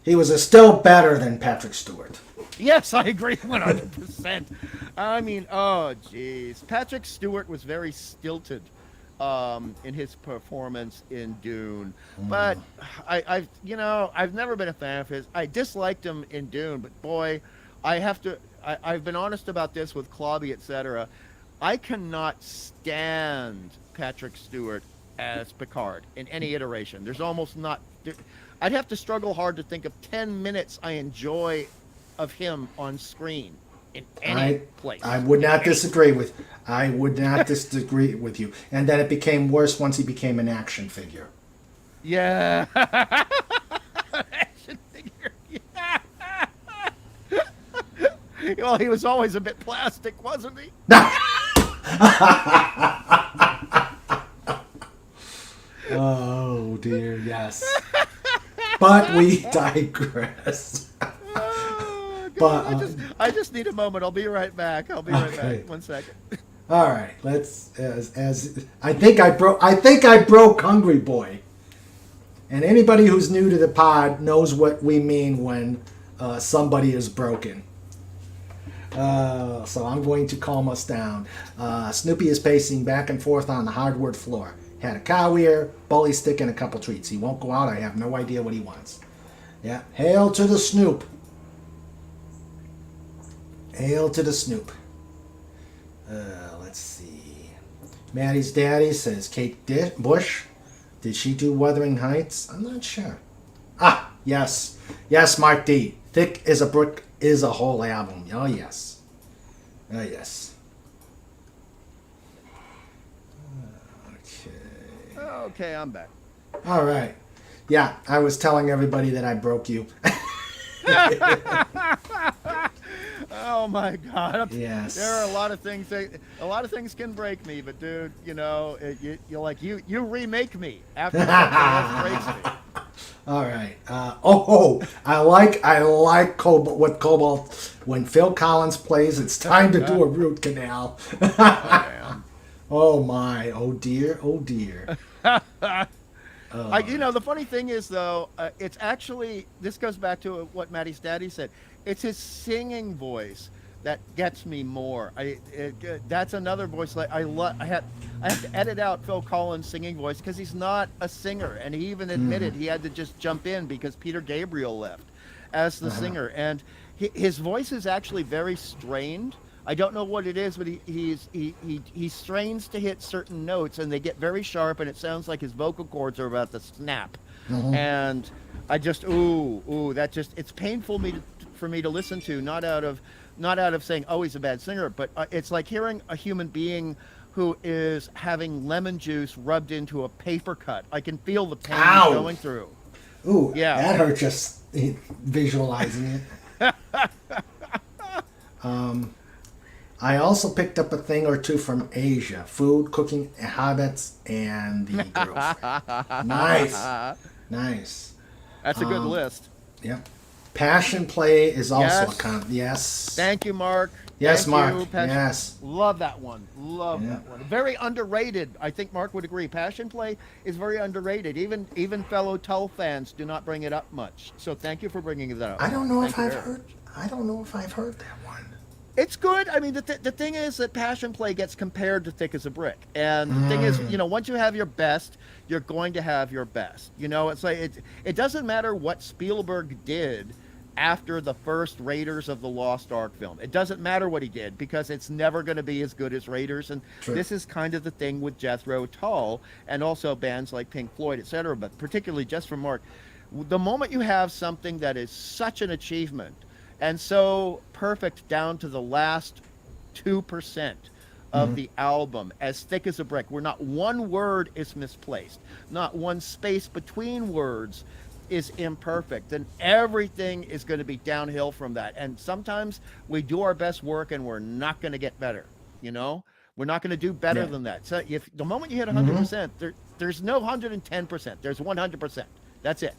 he was still better than Patrick Stewart. Yes, I agree 100%. I mean, oh jeez, Patrick Stewart was very stilted in his performance in Dune, but I've never been a fan of his. I disliked him in Dune, but boy, I've been honest about this with Clobby, etc. I cannot stand Patrick Stewart as Picard in any iteration. There's almost not. I'd have to struggle hard to think of 10 minutes I enjoy of him on screen. In any place. I would not disagree with you. And then it became worse once he became an action figure. Yeah. Action figure. Yeah. Well, he was always a bit plastic, wasn't he? Oh dear, yes. But we digress. But I just need a moment. I'll be right back. Right back. 1 second. All right. Let's as I think I broke Hungry Boy. And anybody who's new to the pod knows what we mean when somebody is broken. So I'm going to calm us down. Snoopy is pacing back and forth on the hardwood floor. Had a cow ear, bully stick, and a couple treats. He won't go out. I have no idea what he wants. Yeah. Hail to the Snoop. Hail to the Snoop. Let's see. Maddie's daddy says Kate Bush. Did she do Wuthering Heights? I'm not sure. Ah, yes. Yes, Mark D. Thick as a Brick is a whole album. Oh, yes. Oh, yes. Okay. Okay, I'm back. All right. Yeah, I was telling everybody that I broke you. Oh my God! Yes. There are a lot of things can break me, but dude, you're like you remake me after something else breaks me. All right. I like Cobalt. What Cobalt? When Phil Collins plays, it's time to do a root canal. Oh my! Oh dear! Oh dear! The funny thing is, though, it's actually, this goes back to what Maddie's daddy said. It's his singing voice that gets me more. That's another voice I have to edit out Phil Collins' singing voice because he's not a singer, and he even admitted he had to just jump in because Peter Gabriel left as the singer, and his voice is actually very strained. I don't know what it is, but he strains to hit certain notes, and they get very sharp, and it sounds like his vocal cords are about to snap. And I just that just it's painful for me to listen to, not out of saying, oh, he's a bad singer, but it's like hearing a human being who is having lemon juice rubbed into a paper cut. I can feel the pain he's going through. Ooh, Yeah. that hurt just visualizing it. I also picked up a thing or two from Asia. Food, cooking habits, and the groove. Nice. That's a good list. Yep. Passion play is also Yes. a yes. Thank you, Mark. Yes, Thank Mark. you, Passion. Yes. Love that one. Love Yeah. that one. Very underrated. I think Mark would agree. Passion play is very underrated. Even fellow Tull fans do not bring it up much. So thank you for bringing that up. I don't know if Thank I've you. heard. I don't know if I've heard that one. It's good. I mean, the thing is that Passion Play gets compared to Thick as a Brick. And the thing is, once you have your best, you're going to have your best. It's like it doesn't matter what Spielberg did after the first Raiders of the Lost Ark film. It doesn't matter what he did, because it's never going to be as good as Raiders. And True. this is kind of the thing with Jethro Tull and also bands like Pink Floyd, etc. But particularly just from Mark, the moment you have something that is such an achievement and so perfect down to the last 2% of the album, as thick as a brick, where not one word is misplaced, not one space between words is imperfect, then everything is going to be downhill from that. And sometimes we do our best work and we're not going to get better. We're not going to do better than that. So if the moment you hit 100%, there's no 110%, there's 100%. That's it,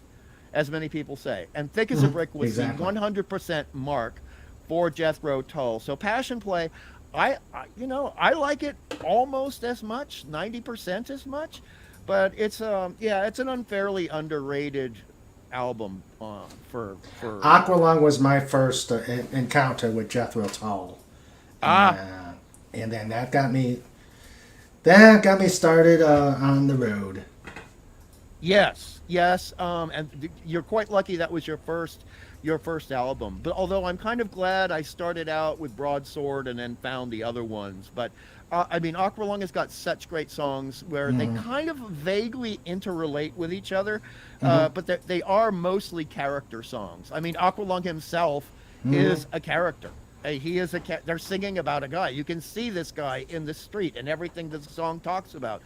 as many people say. And Thick as a Brick was Exactly. the 100% mark for Jethro Tull. So Passion Play, I like it almost as much, 90% as much, but it's it's an unfairly underrated album for Aqualung was my first encounter with Jethro Tull. And then that got me started on the road. Yes, and you're quite lucky that was your first album. But although I'm kind of glad I started out with Broadsword and then found the other ones. But Aqualung has got such great songs where they kind of vaguely interrelate with each other, but they are mostly character songs. I mean, Aqualung himself is a character. He is they're singing about a guy. You can see this guy in the street and everything that the song talks about,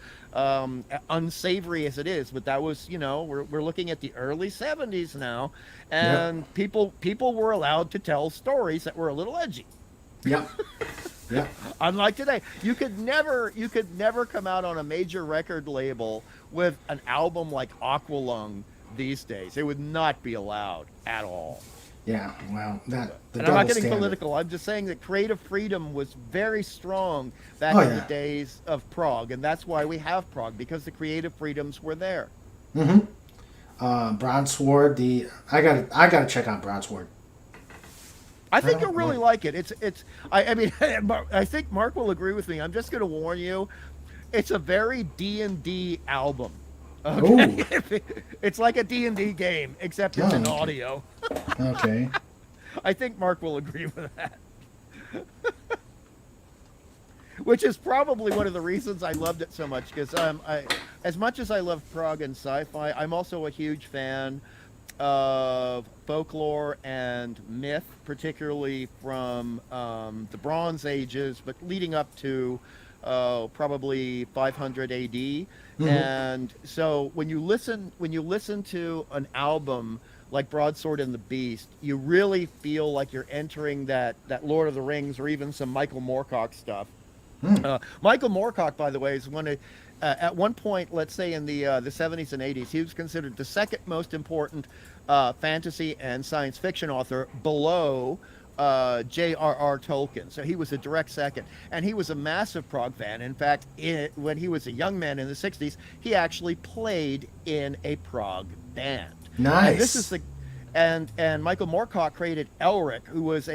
unsavory as it is. But that was, we're looking at the early 70s now, and people were allowed to tell stories that were a little edgy. Yep. Yep. Unlike today, you could never come out on a major record label with an album like Aqualung these days. It would not be allowed at all. Yeah, well, And I'm not getting political. I'm just saying that creative freedom was very strong back in the days of Prog, and that's why we have Prog, because the creative freedoms were there. Broadsword. I gotta check out Broadsword. I think you'll really like it. I mean, I think Mark will agree with me. I'm just going to warn you, it's a very D&D album. Okay? It's like a D&D game, except it's in audio. Okay. I think Mark will agree with that. Which is probably one of the reasons I loved it so much, because as much as I love Prog and sci-fi, I'm also a huge fan of folklore and myth, particularly from the Bronze Ages, but leading up to probably 500 AD. And so when you listen to an album like Broadsword and the Beast, you really feel like you're entering that Lord of the Rings or even some Michael Moorcock stuff. Michael Moorcock, by the way, is at one point, let's say in the 70s and 80s, he was considered the second most important fantasy and science fiction author below J.R.R. Tolkien. So he was a direct second. And he was a massive Prog fan. In fact, when he was a young man in the 60s, he actually played in a Prog band. Nice. And this is and Michael Moorcock created Elric, who was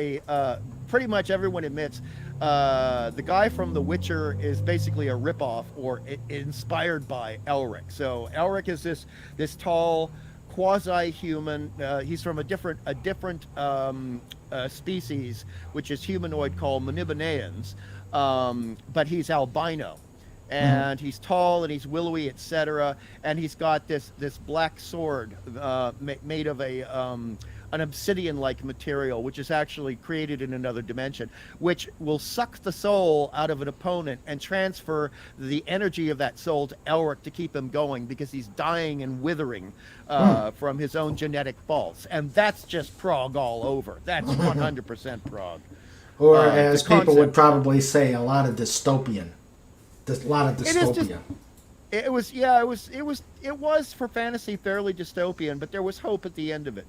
pretty much everyone admits, the guy from The Witcher is basically a ripoff or inspired by Elric. So Elric is this tall, quasi-human. He's from a different species, which is humanoid, called Monibaneans, but he's albino, and he's tall and he's willowy, etc. And he's got this black sword made of an obsidian-like material, which is actually created in another dimension, which will suck the soul out of an opponent and transfer the energy of that soul to Elric to keep him going, because he's dying and withering from his own genetic faults. And that's just Prog all over. That's 100% Prog. Or as people would probably say, a lot of dystopian. A lot of dystopia. It was for fantasy fairly dystopian, but there was hope at the end of it.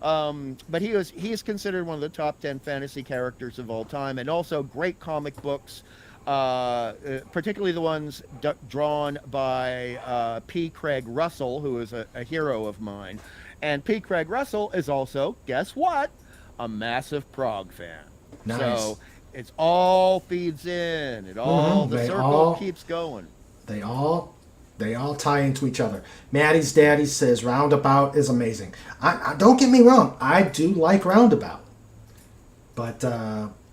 But he is considered one of the top 10 fantasy characters of all time, and also great comic books, particularly the ones drawn by P. Craig Russell, who is a hero of mine. And P. Craig Russell is also, guess what, a massive Prog fan. Nice. So it all feeds in. The circle keeps going. They all tie into each other. Maddie's daddy says Roundabout is amazing. I don't get me wrong, I do like Roundabout, but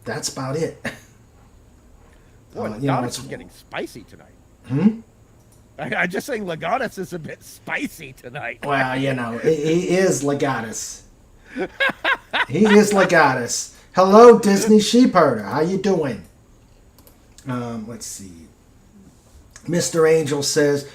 that's about it. Boy, Legatus is getting spicy tonight. I'm just saying Legatus is a bit spicy tonight. Well, he is Legatus. He is Legatus. Hello, Disney Sheepherder. How you doing? Let's see. Mr. Angel says,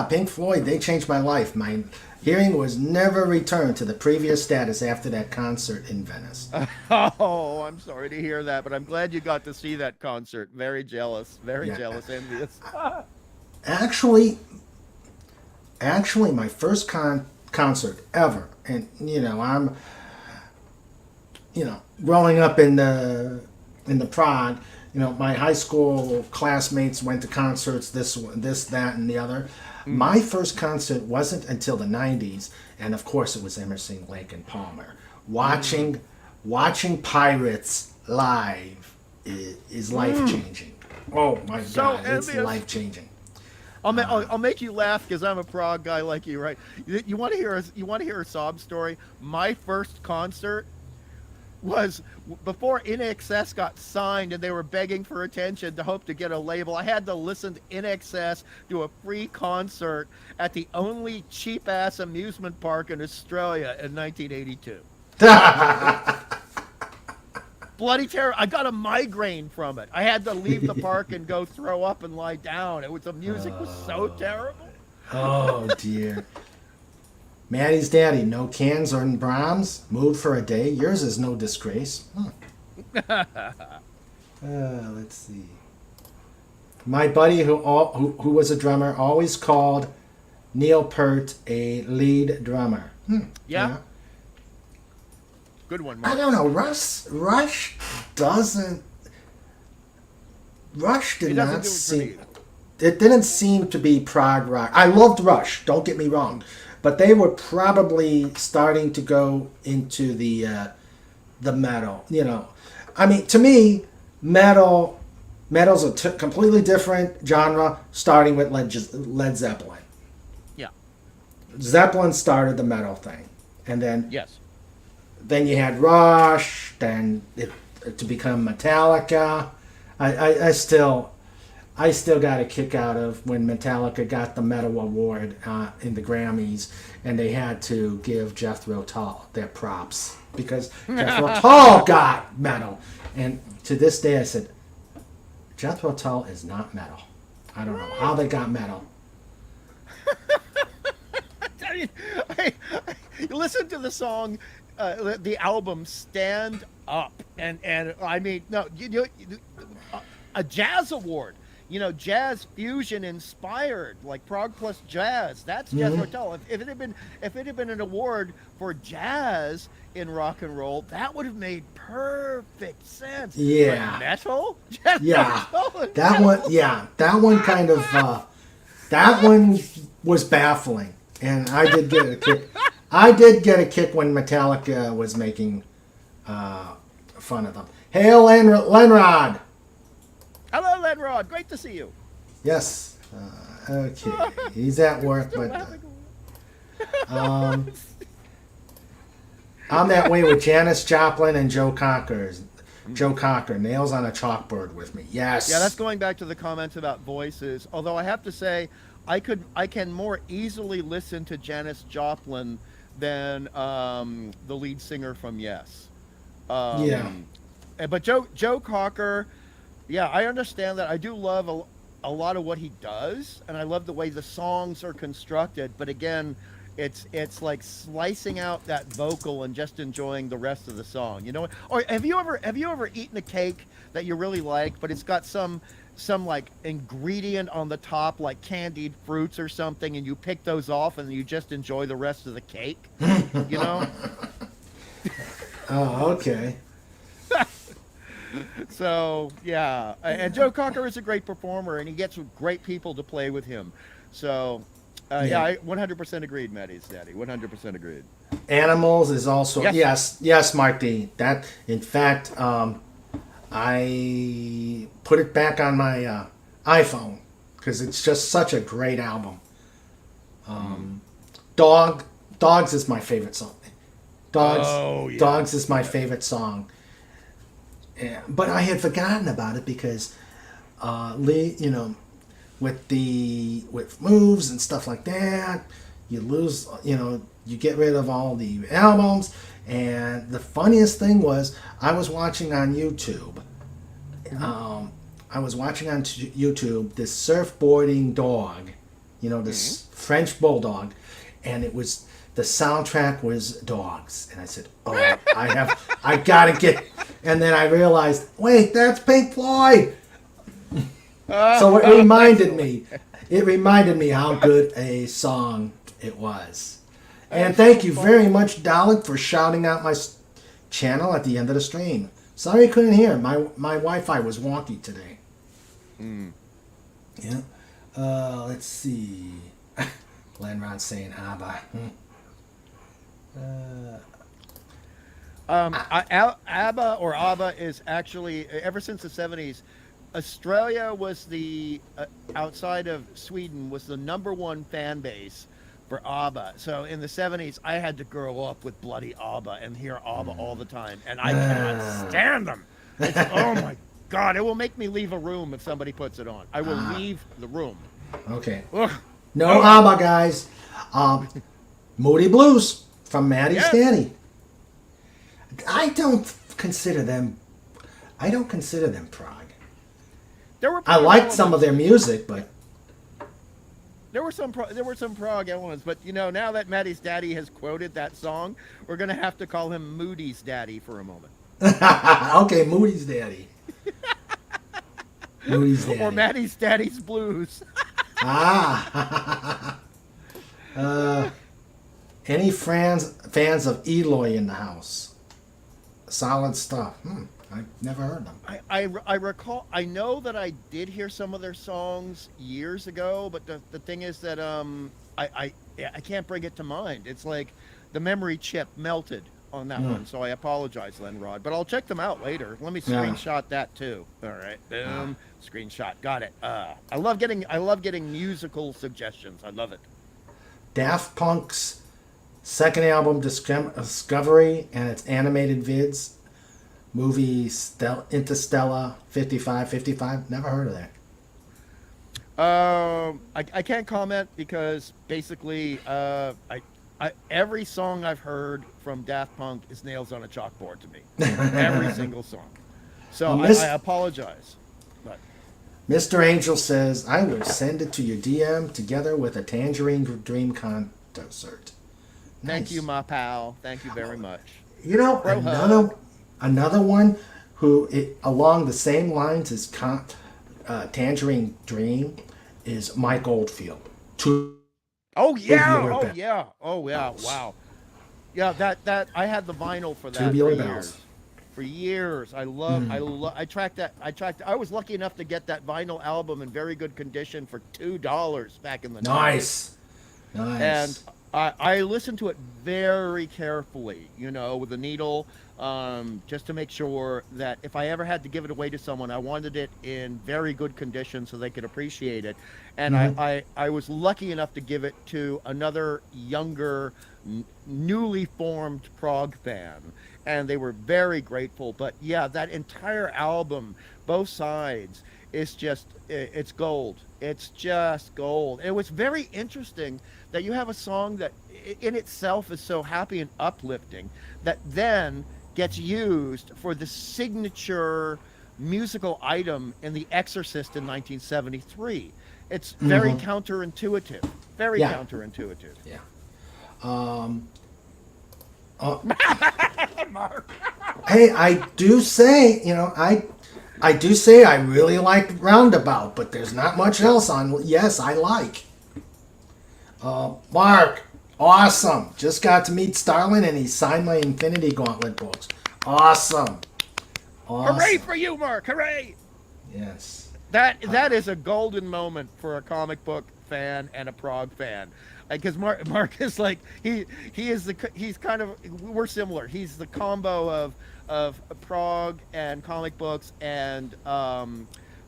Pink Floyd, they changed my life. My hearing was never returned to the previous status after that concert in Venice. Oh, I'm sorry to hear that, but I'm glad you got to see that concert. Very jealous, envious. Actually, my first concert ever, and I'm growing up in the Prague, my high school classmates went to concerts, this, that, and the other. My first concert wasn't until the 90s, and of course it was Emerson, Lake and Palmer. Watching Pirates live is life-changing. Oh my God, it's life-changing. I'll make you laugh because I'm a Prog guy like you, right? You want to hear a sob story? My first concert was before INXS got signed, and they were begging for attention to hope to get a label. I had to listen to INXS do a free concert at the only cheap-ass amusement park in Australia in 1982. Bloody terror. I got a migraine from it. I had to leave the park and go throw up and lie down. The music was so terrible. Oh, dear. Maddie's daddy, no cans or Brahms, moved for a day. Yours is no disgrace. Let's see. My buddy who was a drummer always called Neil Peart a lead drummer. Yeah. Good one, Mark. I don't know. Rush did not seem. It didn't seem to be prog rock. I loved Rush. Don't get me wrong. But they were probably starting to go into the metal. I mean, to me, metal's a completely different genre, starting with Led Zeppelin. Yeah. Zeppelin started the metal thing, and then yes, then you had Rush, then to become Metallica. I still got a kick out of when Metallica got the Metal Award in the Grammys, and they had to give Jethro Tull their props because Jethro Tull got metal. And to this day, I said, Jethro Tull is not metal. I don't know how they got metal. You listen to the song, the album "Stand Up," and I mean, no, a jazz award. Jazz fusion inspired, like Prog plus jazz. That's Jethro Tull. If it had been an award for jazz in rock and roll, that would have made perfect sense. Yeah. But metal? That one. Yeah, that one kind of. That one was baffling, and I did get a kick. I did get a kick when Metallica was making fun of them. Hail Lenrod. Hello, Lenrod. Great to see you. Yes. Okay. He's at work, but Um, I'm that way with Janis Joplin and Joe Cocker. Joe Cocker, Nails on a Chalkboard with me. Yes. Yeah, that's going back to the comments about voices. Although I have to say, I can more easily listen to Janis Joplin than the lead singer from Yes. Yeah. But Joe Cocker, yeah, I understand that. I do love a lot of what he does, and I love the way the songs are constructed. But again, it's like slicing out that vocal and just enjoying the rest of the song. You know? Or have you ever eaten a cake that you really like, but it's got some like ingredient on the top, like candied fruits or something, and you pick those off and you just enjoy the rest of the cake? You know? Oh, okay. So yeah, and Joe Cocker is a great performer, and he gets great people to play with him. So yeah, I 100% agreed, Maddie's daddy. 100% agreed. Animals is also Yes. yes, Mark D. That in fact, I put it back on my iPhone because it's just such a great album. Dogs is my favorite song. Dogs is my favorite song. Yeah, but I had forgotten about it because Lee, with moves and stuff like that, you lose, you get rid of all the albums. And the funniest thing was I was watching on YouTube. This surfboarding dog, this French bulldog, and the soundtrack was dogs. And I said, oh, I gotta get, and then I realized, wait, that's Pink Floyd. So it reminded me how good a song it was. And thank you very much, Dalek, for shouting out my channel at the end of the stream. Sorry I couldn't hear. My Wi-Fi was wonky today. Yeah. Let's see. Lenrod's saying ABBA. ABBA or ABBA is actually, ever since the 70s, Australia was outside of Sweden, was the #1 fan base for ABBA. So in the 70s, I had to grow up with bloody ABBA and hear ABBA all the time. And I cannot stand them. Oh my God, it will make me leave a room if somebody puts it on. I will leave the room. Okay. Ugh. No ABBA, guys. Moody Blues from Maddie's Daddy. I don't consider them prog. I liked some of their music, but there were some prog elements. But now that Maddie's daddy has quoted that song, we're gonna have to call him Moody's daddy for a moment. Okay, Moody's daddy. Moody's daddy. Or Maddie's daddy's blues. Any fans of Eloy in the house? Solid stuff. I've never heard them. I recall. I know that I did hear some of their songs years ago, but the thing is that I can't bring it to mind. It's like the memory chip melted on that one, so I apologize, Lenrod. But I'll check them out later. Let me screenshot that too. All right, boom, screenshot. Got it. I love getting musical suggestions. I love it. Daft Punk's second album, Discovery, and its animated vids. Movie Interstellar 55. Never heard of that. I can't comment because basically, every song I've heard from Daft Punk is nails on a chalkboard to me. Every single song. So I apologize. But Mr. Angel says, I will send it to your DM together with a Tangerine Dream concert. Thank you, my pal. Thank you very much. Another one who, along the same lines as Tangerine Dream, is Mike Oldfield. Oh yeah! Wow! Yeah, that I had the vinyl for that Tubular for Bells. years. For years, I tracked that. I was lucky enough to get that vinyl album in very good condition for $2 back in the day. Nice. And I listened to it very carefully, with the needle. just to make sure that if I ever had to give it away to someone, I wanted it in very good condition so they could appreciate it. And I was lucky enough to give it to another younger, newly formed Prog fan, and they were very grateful. But yeah, that entire album, both sides, is just it's gold. It's just gold. It was very interesting that you have a song that in itself is so happy and uplifting that then gets used for the signature musical item in The Exorcist in 1973. It's very counterintuitive. Very counterintuitive. Yeah. Mark. Hey, I do say, I do say I really like Roundabout, but there's not much else on. Yes, I like. Mark, awesome. Just got to meet Starlin and he signed my Infinity Gauntlet books. Awesome. Hooray for you, Mark. Hooray. Yes. That is a golden moment for a comic book fan and a Prog fan. Because Mark is like he's kind of, we're similar. He's the combo of Prog and comic books and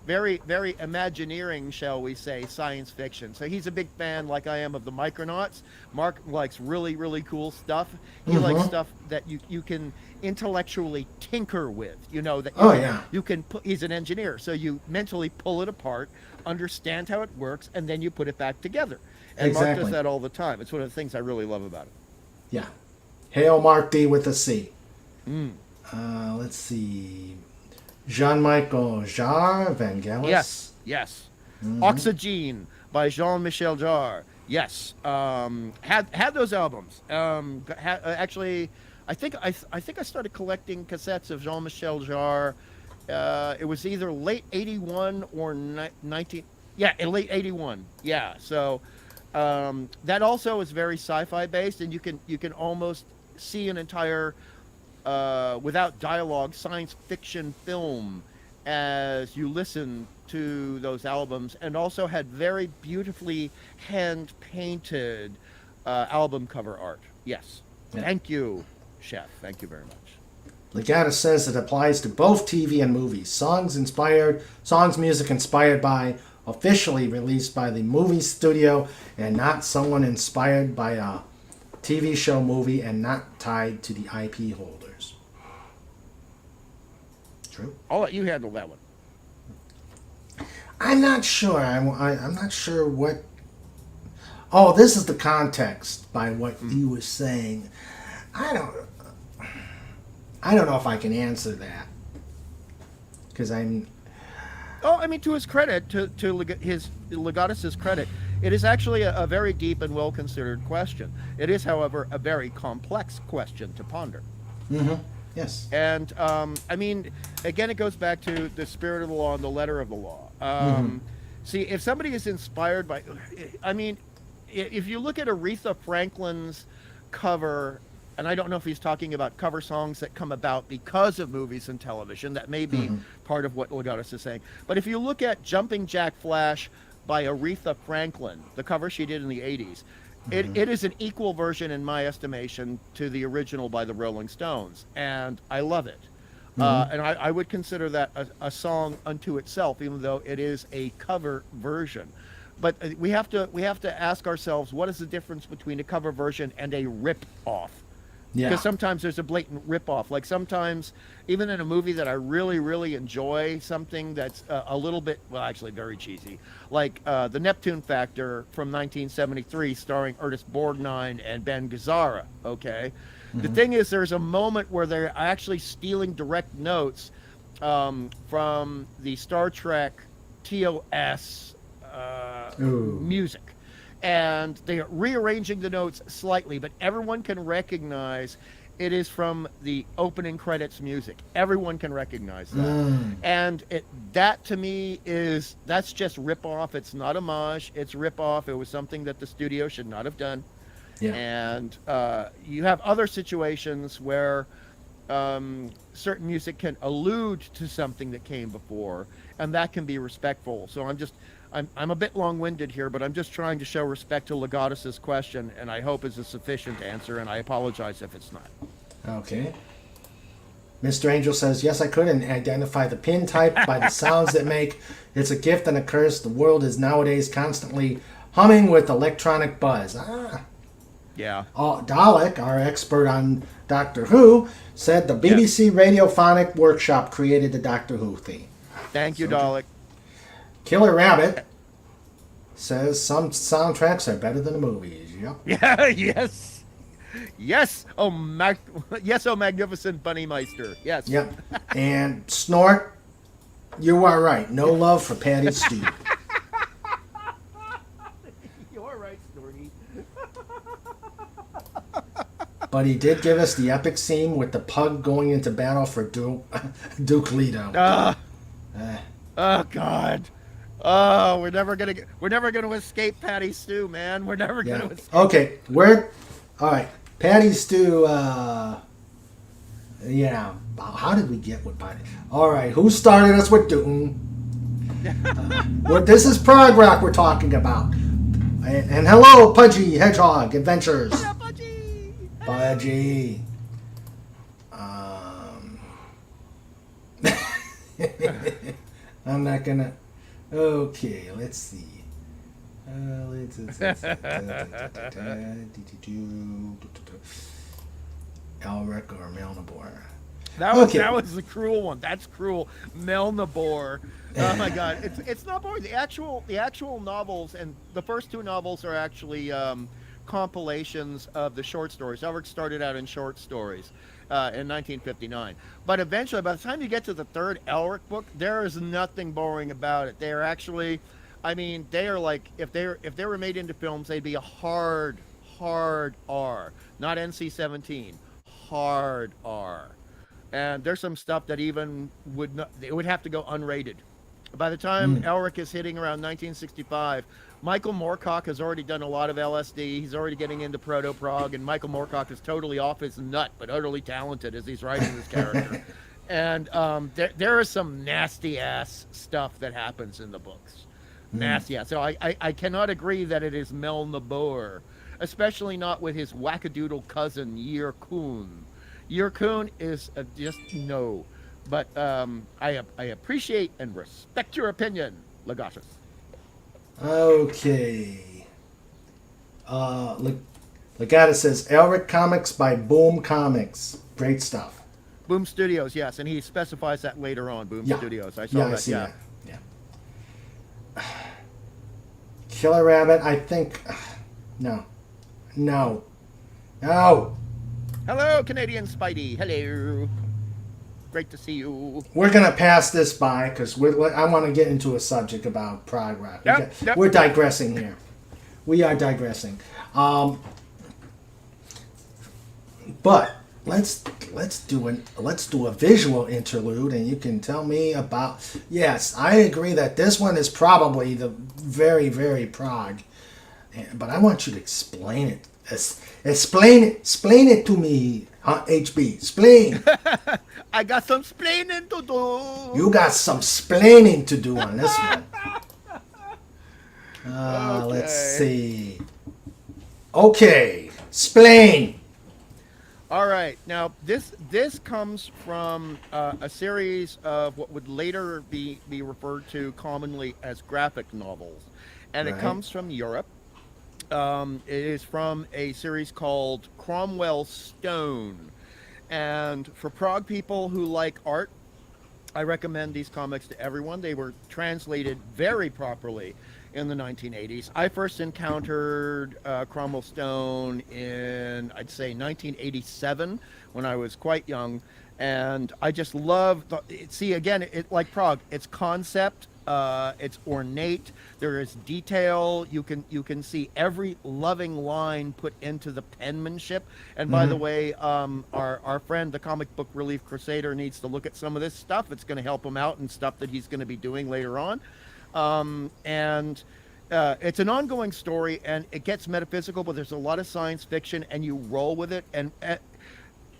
very, very Imagineering, shall we say, science fiction. So he's a big fan, like I am, of the Micronauts. Mark likes really, really cool stuff. He likes stuff that you can intellectually tinker with. You can put. He's an engineer, so you mentally pull it apart, understand how it works, and then you put it back together. And exactly. Mark does that all the time. It's one of the things I really love about it. Yeah. Hail Mark D with a C. Let's see. Jean-Michel Jarre, Vangelis. Yes. Oxygene by Jean-Michel Jarre. Yes. Had those albums. Actually, I think I started collecting cassettes of Jean-Michel Jarre. It was either late '81 or 19. Yeah, in late '81. Yeah. So that also is very sci-fi based, and you can almost see an entire without dialogue science fiction film as you listen to those albums, and also had very beautifully hand painted album cover art. Yes. Yeah. Thank you, Chef. Thank you very much. Legata says it applies to both TV and movies. Songs music inspired by, officially released by the movie studio, and not someone inspired by a TV show, movie, and not tied to the IP holders. True. I'll let you handle that one. I'm not sure. I'm not sure what. Oh, this is the context by what you were saying. I don't know if I can answer that because I'm. Oh, I mean, to his credit, to his Legatus's credit, it is actually a very deep and well-considered question. It is, however, a very complex question to ponder. Yes. And, I mean, again, it goes back to the spirit of the law and the letter of the law. See, if somebody is inspired by... I mean, if you look at Aretha Franklin's cover... And I don't know if he's talking about cover songs that come about because of movies and television. That may be part of what Legatus is saying. But if you look at Jumping Jack Flash by Aretha Franklin, the cover she did in the 80s, it is an equal version, in my estimation, to the original by the Rolling Stones. And I love it. And I would consider that a song unto itself, even though it is a cover version. But we have to ask ourselves, what is the difference between a cover version and a rip-off? Yeah. Because sometimes there's a blatant rip-off. Like sometimes, even in a movie that I really, really enjoy, something that's a little bit, well, actually very cheesy, like The Neptune Factor from 1973, starring Ernest Borgnine and Ben Gazzara, okay? The thing is, there's a moment where they're actually stealing direct notes from the Star Trek TOS music. And they are rearranging the notes slightly, but everyone can recognize it is from the opening credits music. Everyone can recognize that. And that to me that's just rip-off. It's not homage, it's rip-off. It was something that the studio should not have done. Yeah. And you have other situations where certain music can allude to something that came before, and that can be respectful. So I'm a bit long-winded here, but I'm just trying to show respect to Legatus's question, and I hope it's a sufficient answer, and I apologize if it's not. Okay. Mr. Angel says, yes, I could, and identify the pin type by the sounds that make. It's a gift and a curse. The world is nowadays constantly humming with electronic buzz. Yeah. Dalek, our expert on Doctor Who, said the BBC Radiophonic Workshop created the Doctor Who theme. Thank you, Dalek. Killer Rabbit says some soundtracks are better than the movies. Yep. Yeah, yes. Yes, yes, oh magnificent Bunny Meister. Yes. Yep. And Snort, you are right. No love for Patty Stew. You're right, Snorty. But he did give us the epic scene with the pug going into battle for Duke Leto. Oh God. Oh, we're never gonna escape Patty Stew, man. We're never gonna escape. Okay, all right. Patty Stew. Yeah. How did we get with Patty? All right. Who started us with Dootin? This is Prog Rock we're talking about. And hello, Pudgy Hedgehog Adventures. Yeah, Pudgy. Pudgy. I'm not gonna. Okay, let's see. Elric or Melnibor. That was the cruel one. That's cruel. Melnibor. Oh my God, it's not boring. The actual novels, and the first two novels are actually compilations of the short stories. Elric started out in short stories in 1959, but eventually, by the time you get to the third Elric book, there is nothing boring about it. They are actually, I mean, they are like if they were made into films, they'd be a hard R, not NC-17, hard R. And there's some stuff that even it would have to go unrated. By the time Elric is hitting around 1965, Michael Moorcock has already done a lot of LSD. He's already getting into proto-prog, and Michael Moorcock is totally off his nut, but utterly talented as he's writing this character. And there is some nasty-ass stuff that happens in the books. Nasty ass. So I cannot agree that it is Melnibor, especially not with his wackadoodle cousin, Yer Kun. Yer Kun is just no. But I appreciate and respect your opinion, Lagacious. Okay. Legata says Elric Comics by Boom Comics. Great stuff. Boom Studios, yes, and he specifies that later on. Boom Studios. I saw that. I see that. Yeah. Killer Rabbit, I think. No. Hello, Canadian Spidey. Hello. Great to see you. We're going to pass this by because I want to get into a subject about prog rock. Yep. We're digressing here. We are digressing. But let's do a visual interlude, and you can tell me about. Yes, I agree that this one is probably the very, very prog, but I want you to explain it. Explain it to me, HB. Explain. I got some splaining to do. You got some splaining to do on this one. Okay. Let's see. Okay, splain. All right. Now this comes from a series of what would later be referred to commonly as graphic novels, and it comes from Europe. It is from a series called Cromwell Stone. And for prog people who like art, I recommend these comics to everyone. They were translated very properly in the 1980s. I first encountered Cromwell Stone in, I'd say, 1987 when I was quite young. And I just love, see, again, like prog, it's concept. It's ornate. There is detail. You can see every loving line put into the penmanship. And by the way, our friend, the Comic Book Relief Crusader, needs to look at some of this stuff. It's going to help him out and stuff that he's going to be doing later on. It's an ongoing story, and it gets metaphysical, but there's a lot of science fiction, and you roll with it. And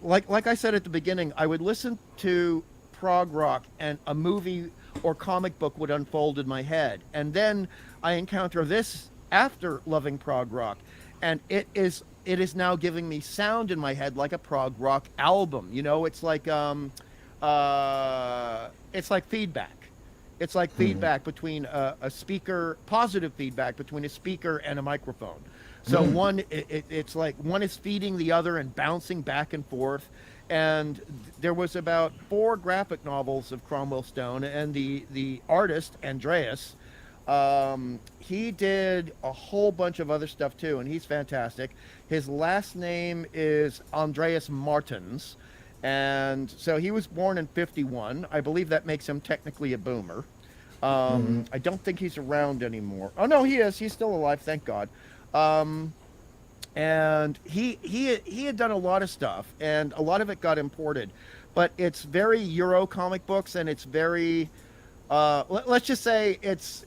like I said at the beginning, I would listen to prog rock, and a movie or comic book would unfold in my head. And then I encounter this after loving prog rock, and it is now giving me sound in my head like a prog rock album. You know, it's like it's like feedback. It's like feedback between a speaker, positive feedback between a speaker and a microphone. So it's like one is feeding the other and bouncing back and forth. And there was about 4 graphic novels of Cromwell Stone, and the artist Andreas, he did a whole bunch of other stuff too, and he's fantastic. His last name is Andreas Martens, and so he was born in 51. I believe that makes him technically a boomer. I don't think he's around anymore. Oh no, he is. He's still alive, thank God. And he had done a lot of stuff, and a lot of it got imported, but it's very Euro comic books, and it's very let's just say it's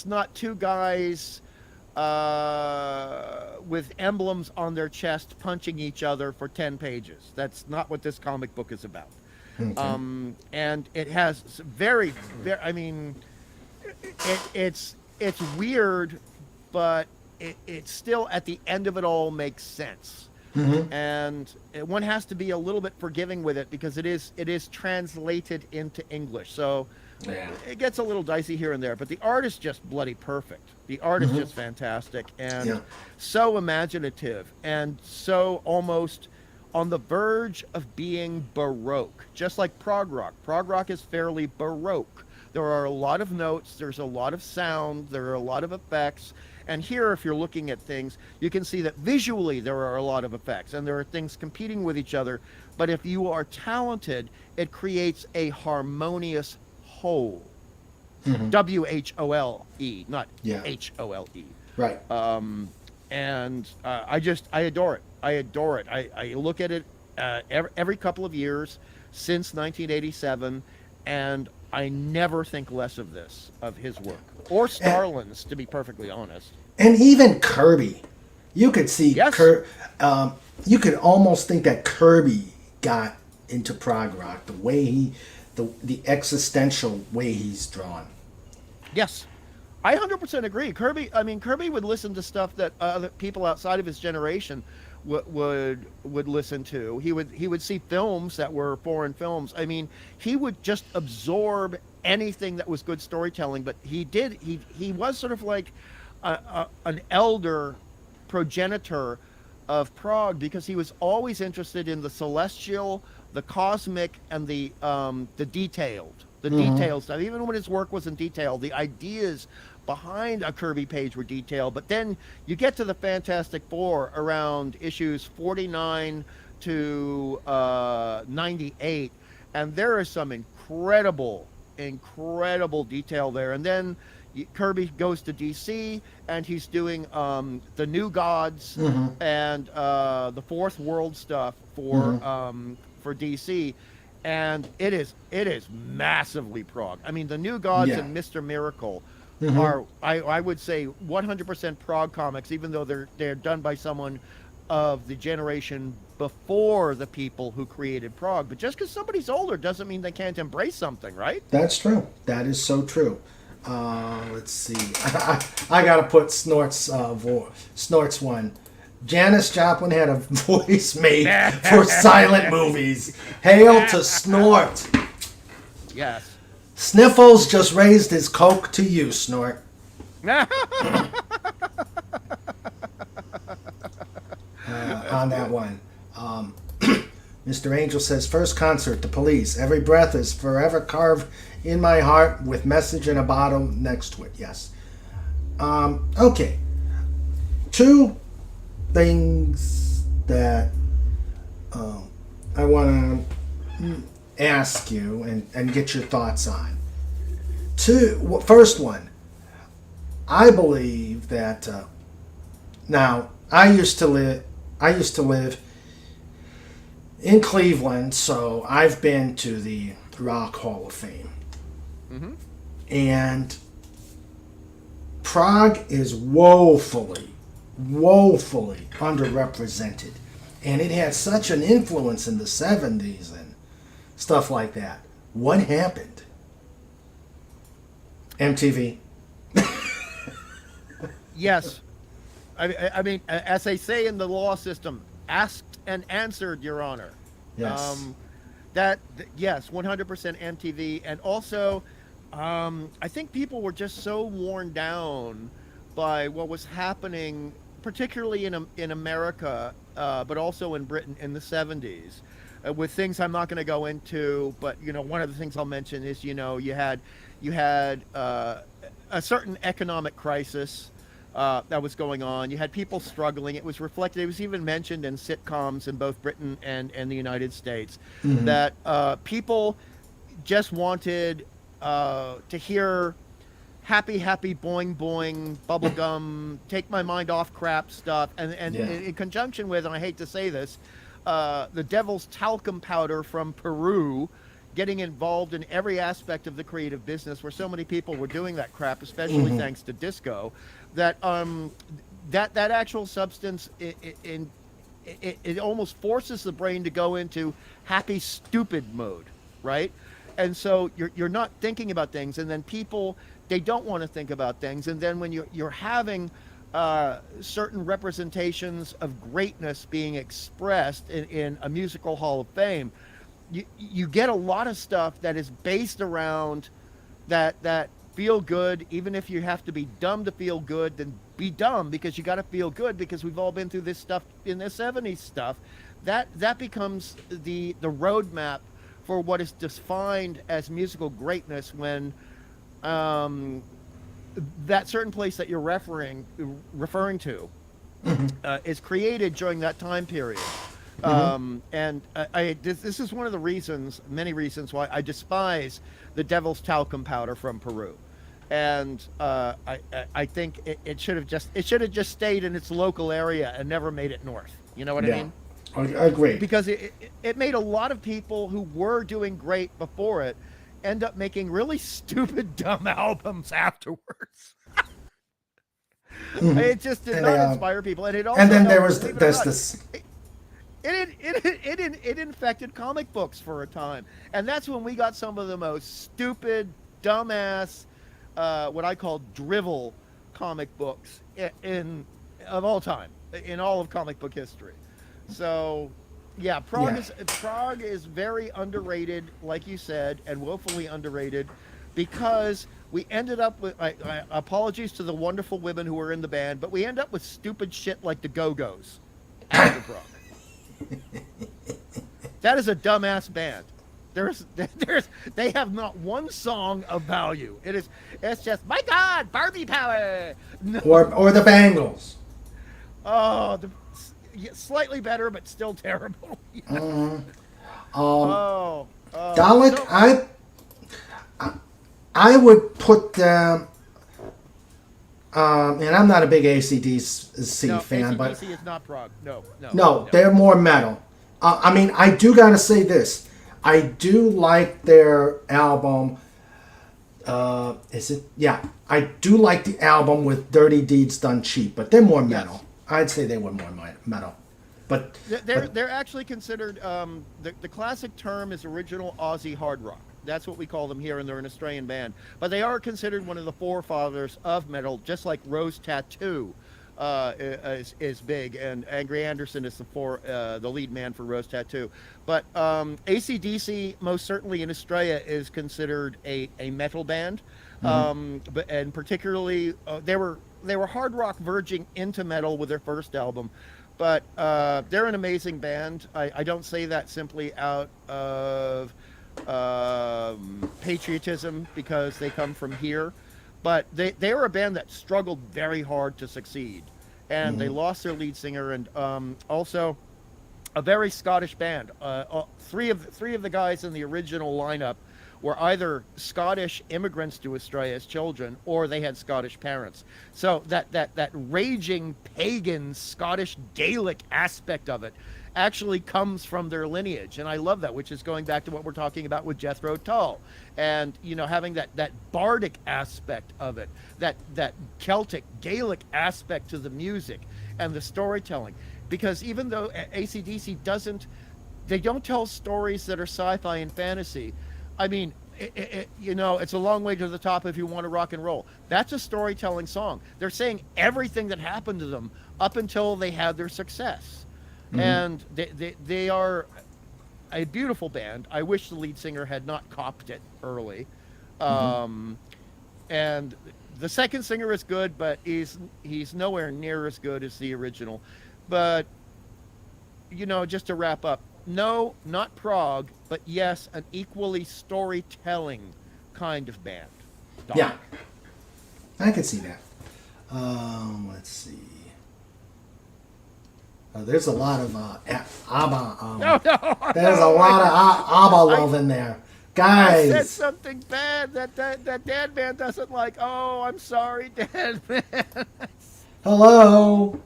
not two guys with emblems on their chest punching each other for 10 pages. That's not what this comic book is about. Okay. And it has very, I mean, it's weird, but it still, at the end of it all, makes sense. And one has to be a little bit forgiving with it, because it is translated into English. So it gets a little dicey here and there, but the art is just bloody perfect. The art is just fantastic, and so imaginative, and so almost on the verge of being Baroque, just like prog rock. Prog rock is fairly Baroque. There are a lot of notes, there's a lot of sound, there are a lot of effects, and here, if you're looking at things, you can see that visually there are a lot of effects, and there are things competing with each other, but if you are talented, it creates a harmonious whole. W-H-O-L-E, not H-O-L-E. Right. And I adore it. I adore it. I look at it every couple of years since 1987, and I never think less of his work. Or Starlin's, to be perfectly honest. And even Kirby. You could see, you could almost think that Kirby got into prog rock, the way the existential way he's drawn. Yes. I 100% agree. Kirby would listen to stuff that other people outside of his generation would listen to. He would see films that were foreign films. I mean, he would just absorb anything that was good storytelling. But he was sort of like an elder progenitor of prog, because he was always interested in the celestial, the cosmic, and the detailed. Detailed stuff. Even when his work wasn't detailed, the ideas behind a Kirby page were detailed. But then you get to the Fantastic Four around issues 49 to 98, and there is some incredible detail there. And then Kirby goes to DC, and he's doing the New Gods and the Fourth World stuff for DC. And it is massively prog. I mean, the New Gods and Mr. Miracle are, I would say, 100% prog comics, even though they're done by someone of the generation before the people who created prog. But just because somebody's older doesn't mean they can't embrace something, right? That's true. That is so true. Let's see. I gotta put Snort's one. Janis Joplin had a voice made for silent movies. Hail to Snort. Yes. Sniffles just raised his Coke to you, Snort. On that one. Mr. Angel says, first concert, The Police. Every breath is forever carved in my heart with message in a bottle next to it. Yes. Okay. 2 things that I want to ask you and get your thoughts on. First one, I believe that now I used to live in Cleveland, so I've been to the Rock Hall of Fame. And prog is woefully underrepresented, and it had such an influence in the 70s and stuff like that. What happened? MTV. Yes. I mean, as they say in the law system, asked and answered, Your Honor. Yes. Yes, 100% MTV. And also, I think people were just so worn down by what was happening, particularly in America, but also in Britain in the 70s, with things I'm not going to go into. But one of the things I'll mention is you had a certain economic crisis that was going on. You had people struggling. It was reflected. It was even mentioned in sitcoms in both Britain and the United States Mm-hmm. that people just wanted to hear happy, happy, boing, boing, bubblegum, take my mind off crap stuff. And Yeah. in conjunction with, and I hate to say this, the devil's talcum powder from Peru getting involved in every aspect of the creative business where so many people were doing that crap, especially Mm-hmm. thanks to disco, that that actual substance it almost forces the brain to go into happy stupid mode, right? And so you're not thinking about things, and then people, they don't want to think about things, and then when you're having certain representations of greatness being expressed in a musical hall of fame, you get a lot of stuff that is based around that feel good. Even if you have to be dumb to feel good, then be dumb, because you got to feel good, because we've all been through this stuff in the 70s stuff. That becomes the roadmap for what is defined as musical greatness, when um, that certain place that you're referring to is created during that time period. Mm-hmm. And this is one of the reasons, many reasons, why I despise the devil's talcum powder from Peru. And I think it should have just stayed in its local area and never made it north. You know what I Yeah. mean? I agree. Because it made a lot of people who were doing great before it end up making really stupid, dumb albums afterwards. Mhm. It just did And not inspire people, and it and also then there helped, was believe it or there's not, this. it infected comic books for a time, and that's when we got some of the most stupid, dumbass, what I call drivel comic books in of all time, in all of comic book history. So, yeah, Yeah. Prague is very underrated, like you said, and woefully underrated, because we ended up with, apologies to the wonderful women who were in the band, but we end up with stupid shit like the Go Go's after Prague. That is a dumbass band. They have not one song of value. It's just, my God, Barbie power. No, Or the Bangles. oh, yeah, slightly better, but still terrible. Um, Oh, Dalek, so I would put them. And I'm not a big ACDC no, fan, but ACDC is not Prague. No, no, no, no. they're more metal. I mean, I do gotta say this. I do like their album. Is it? Yeah, I do like the album with "Dirty Deeds Done Cheap," but they're more metal. Yes. I'd say they were more metal. But, They're actually considered, the classic term is original Aussie hard rock. That's what we call them here, and they're an Australian band. But they are considered one of the forefathers of metal, just like Rose Tattoo is big, and Angry Anderson is the lead man for Rose Tattoo. But AC/DC, most certainly in Australia, is considered a metal band. And particularly, they were hard rock verging into metal with their first album. But they're an amazing band. I don't say that simply out of patriotism, because they come from here, but they were a band that struggled very hard to succeed, and they lost their lead singer, and also a very Scottish band. Three of the guys in the original lineup were either Scottish immigrants to Australia as children, or they had Scottish parents. So that raging pagan Scottish Gaelic aspect of it actually comes from their lineage, and I love that, which is going back to what we're talking about with Jethro Tull, and having that bardic aspect of it, that Celtic Gaelic aspect to the music and the storytelling. Because even though AC/DC they don't tell stories that are sci-fi and fantasy. I mean, it's a long way to the top if you want to rock and roll. That's a storytelling song. They're saying everything that happened to them up until they had their success. And they are a beautiful band. I wish the lead singer had not copped it early. Mm-hmm. And the second singer is good, but he's nowhere near as good as the original. But just to wrap up, no, not prog, but yes, an equally storytelling kind of band. Yeah, I can see that. Let's see. There's a lot of ABBA. There's a lot of ABBA love in there. I said Guys, something bad that Dad Man doesn't like. Oh, I'm sorry, Dad Man. hello.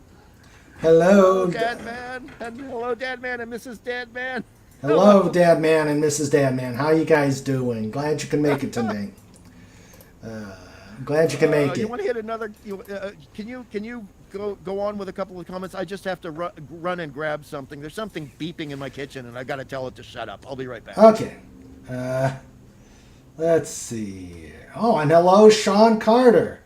Hello. Hello, Dad Man. And hello, Dad Man and Mrs. Dad Man. Hello, Dad Man and Mrs. Dad Man. How you guys doing? Glad you can make it tonight. Glad you can make You it. want to hit another? Can you go on with a couple of comments? I just have to run and grab something. There's something beeping in my kitchen, and I got to tell it to shut up. I'll be right back. Okay. Let's see. Oh, and hello, Sean Carter.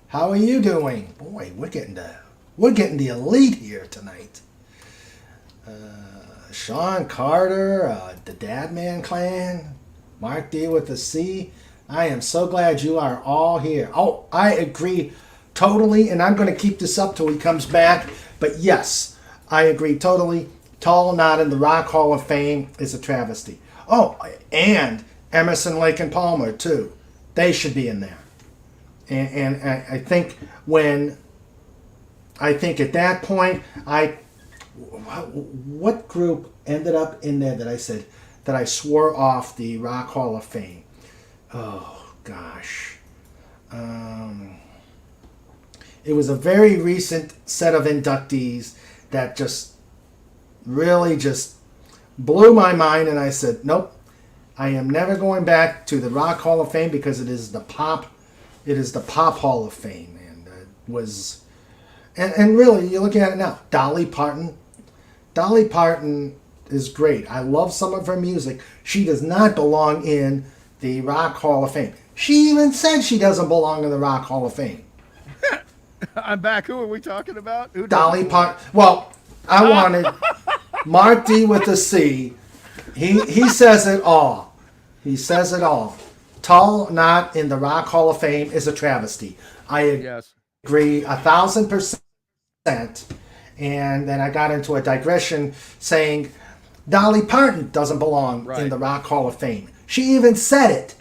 How are you doing? Boy, we're getting the elite here tonight. Sean Carter, the Dadman Clan, Mark D with the C. I am so glad you are all here. Oh, I agree totally, and I'm going to keep this up till he comes back. But yes, I agree totally. Tall not in the Rock Hall of Fame is a travesty. Oh, and Emerson, Lake and Palmer too. They should be in there. And I think at that point, what group ended up in there that I said that I swore off the Rock Hall of Fame? Oh gosh, it was a very recent set of inductees that just really just blew my mind, and I said, nope, I am never going back to the Rock Hall of Fame because it is the pop Hall of Fame, and and really you look at it now. Dolly Parton is great. I love some of her music. She does not belong in the Rock Hall of Fame. She even said she doesn't belong in the Rock Hall of Fame. I'm back. Who are we talking about? Who Dolly Parton. Well, I wanted Mark D with the C. He says it all. He says it all. Tall not in the Rock Hall of Fame is a travesty. I Yes. agree 1,000%. And then I got into a digression saying Dolly Parton doesn't belong in the Rock Hall of Fame. She even said it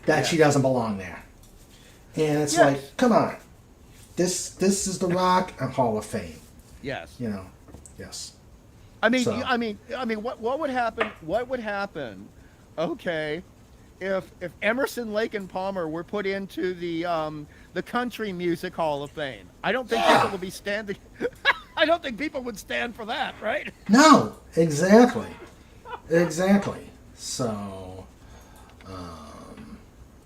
that she doesn't belong there. And it's like, come on. This is the Rock Hall of Fame. Yes. Yes. I mean, what would happen? What would happen? Okay, if Emerson, Lake and Palmer were put into the Country Music Hall of Fame, I don't think people would be standing. I don't think people would stand for that, right? No, exactly. So,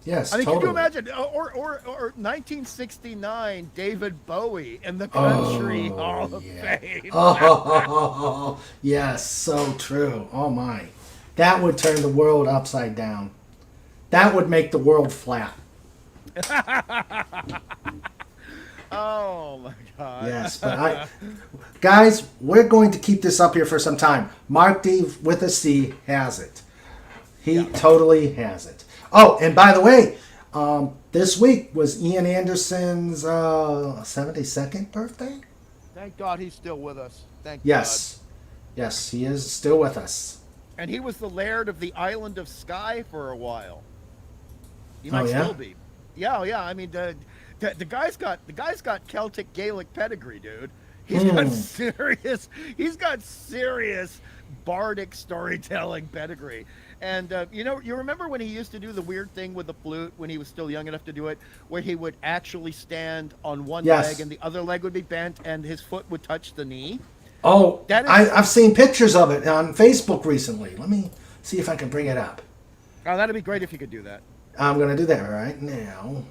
yes, I mean, totally. can you imagine? Or 1969, David Bowie in the Country Hall of Fame. Oh, yes, so true. Oh my, that would turn the world upside down. That would make the world flat. Oh my God. Yes, but guys, we're going to keep this up here for some time. Mark D with a C has it. He totally has it. Oh, and by the way, this week was Ian Anderson's 72nd birthday. Thank God he's still with us. Thank Yes, yes, he is still with us. God. And he was the laird of the island of Skye for a while. He might Oh, yeah? still be. Yeah. I mean, the guy's got Celtic Gaelic pedigree, dude. He's got serious bardic storytelling pedigree. And you remember when he used to do the weird thing with the flute when he was still young enough to do it, where he would actually stand on one leg and the other leg would be bent and his foot would touch the knee? Oh, I've seen pictures of it on Facebook recently. Let me see if I can bring it up. Oh, that'd be great if you could do that. I'm going to do that right now.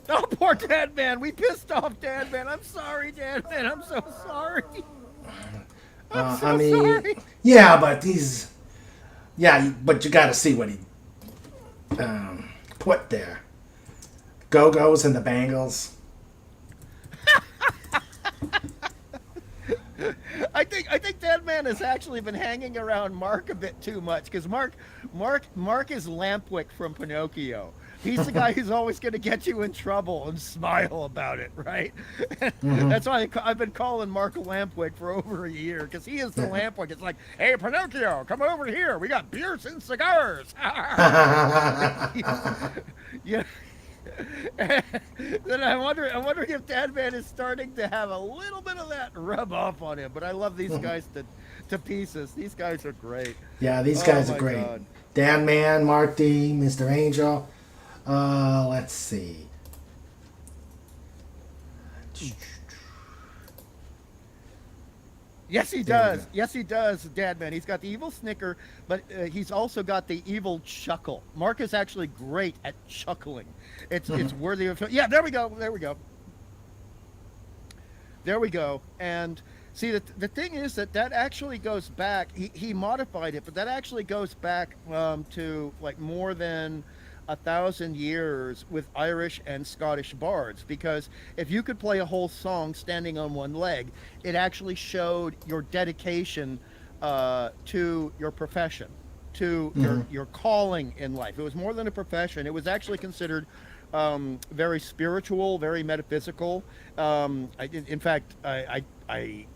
Oh, poor Dad Man. We pissed off Dad Man. I'm sorry, Dad Man. I'm so sorry. I'm sorry. Yeah, but but you got to see what he put there. Go-Go's and the Bangles. I think Dad Man man has actually been hanging around Mark a bit too much because Mark is Lampwick from Pinocchio. He's the guy who's always going to get you in trouble and smile about it, right? Mm-hmm. That's why I've been calling Mark Lampwick for over a year because he is the Lampwick. It's like, hey, Pinocchio, come over here. We got beers and cigars. Yeah. Then I'm wondering if Dadman is starting to have a little bit of that rub off on him. But I love these guys to pieces. These guys are great. Yeah, these guys are great. God. Dan Man, Mark D, Mr. Angel. Let's see. Yes, he does. Yes, he does, Dadman. He's got the evil snicker, but he's also got the evil chuckle. Mark is actually great at chuckling. It's worthy of. Yeah, there we go. There we go. There we go. And see, the thing is that actually goes back. He modified it, but that actually goes back to like more than 1,000 years with Irish and Scottish bards, because if you could play a whole song standing on one leg, it actually showed your dedication to your profession, to your calling in life. It was more than a profession. It was actually considered very spiritual, very metaphysical. In fact, I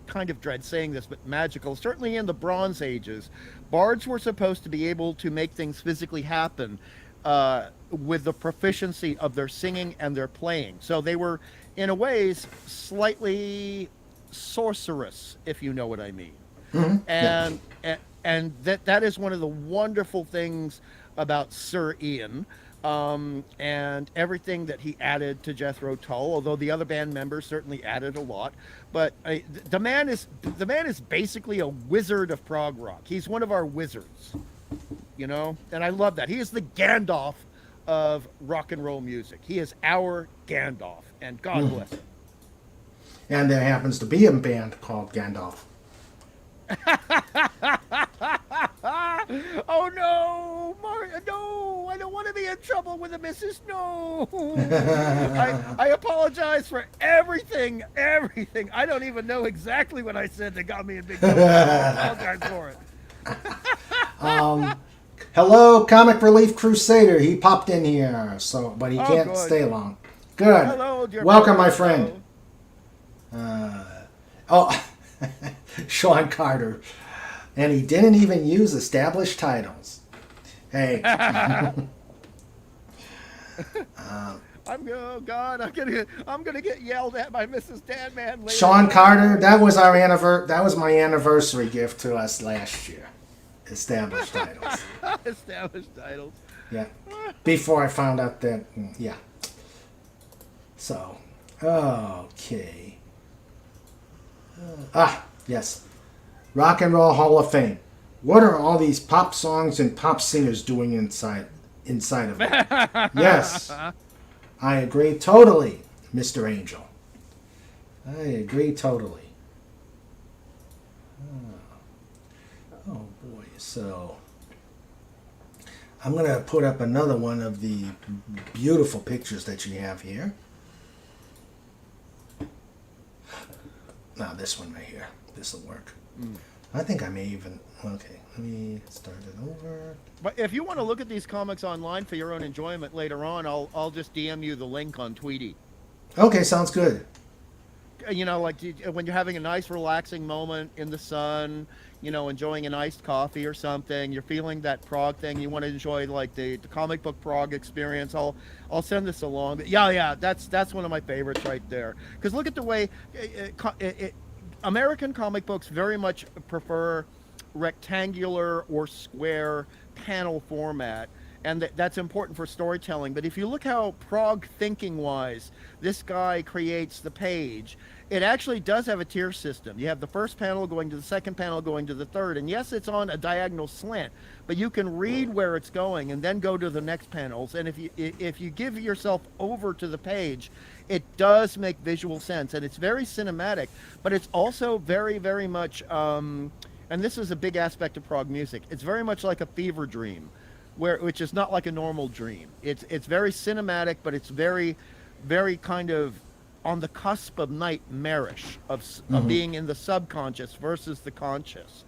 kind of dread saying this, but magical. Certainly in the Bronze Ages, bards were supposed to be able to make things physically happen with the proficiency of their singing and their playing. So they were, in a ways, slightly sorcerous, if you know what I mean. And that is one of the wonderful things about Sir Ian, and everything that he added to Jethro Tull. Although the other band members certainly added a lot, but the man is basically a wizard of prog rock. He's one of our wizards. You know, and I love that. He is the Gandalf of rock and roll music. He is our Gandalf, and God bless him. And there happens to be a band called Gandalf. Oh no, no! I don't want to be in trouble with the missus. No, I apologize for everything. I don't even know exactly what I said that got me in big trouble. I apologize for it. Hello, Comic Relief Crusader. He popped in here, but he can't good. stay long. Good. Hello, dear welcome, brother. my friend. Sean Carter, and he didn't even use established titles. Hey. I'm gonna get yelled at by Mrs. Dadman later. Sean Carter, that was my anniversary gift to us last year. Established titles. Established titles. Yeah. Before I found out that, yeah. So, okay. Yes. Rock and Roll Hall of Fame. What are all these pop songs and pop singers doing inside of it? Yes. I agree totally, Mr. Angel. I agree totally. Oh boy, so I'm going to put up another one of the beautiful pictures that you have here. Now this one right here. This will work. I think I may even... Okay, let me start it over. But if you want to look at these comics online for your own enjoyment later on, I'll just DM you the link on Tweety. Okay, sounds good. You know, like when you're having a nice relaxing moment in the sun, you know, enjoying an iced coffee or something, you're feeling that prog thing, you want to enjoy like the comic book prog experience, I'll send this along. But yeah, that's one of my favorites right there. Because look at the way American comic books very much prefer rectangular or square panel format, and that's important for storytelling. But if you look how prog thinking wise this guy creates the page, it actually does have a tier system. You have the first panel going to the second panel going to the third, and yes, it's on a diagonal slant, but you can read where it's going and then go to the next panels. And if you give yourself over to the page, it does make visual sense, and it's very cinematic, but it's also very, very much and this is a big aspect of prog music, it's very much like a fever dream, which is not like a normal dream. It's very cinematic, but it's very, very kind of on the cusp of nightmarish, of being in the subconscious versus the conscious.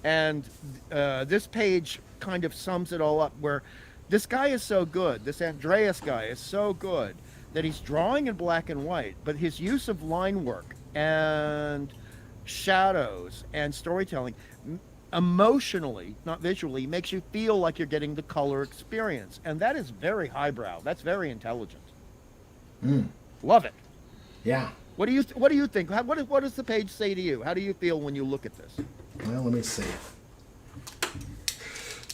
And this page kind of sums it all up. Where this guy is so good, this Andreas guy is so good that he's drawing in black and white, but his use of line work and shadows and storytelling emotionally, not visually, makes you feel like you're getting the color experience. And that is very highbrow. That's very intelligent. Love it. Yeah. What do you think? What does the page say to you? How do you feel when you look at this? Well, let me see.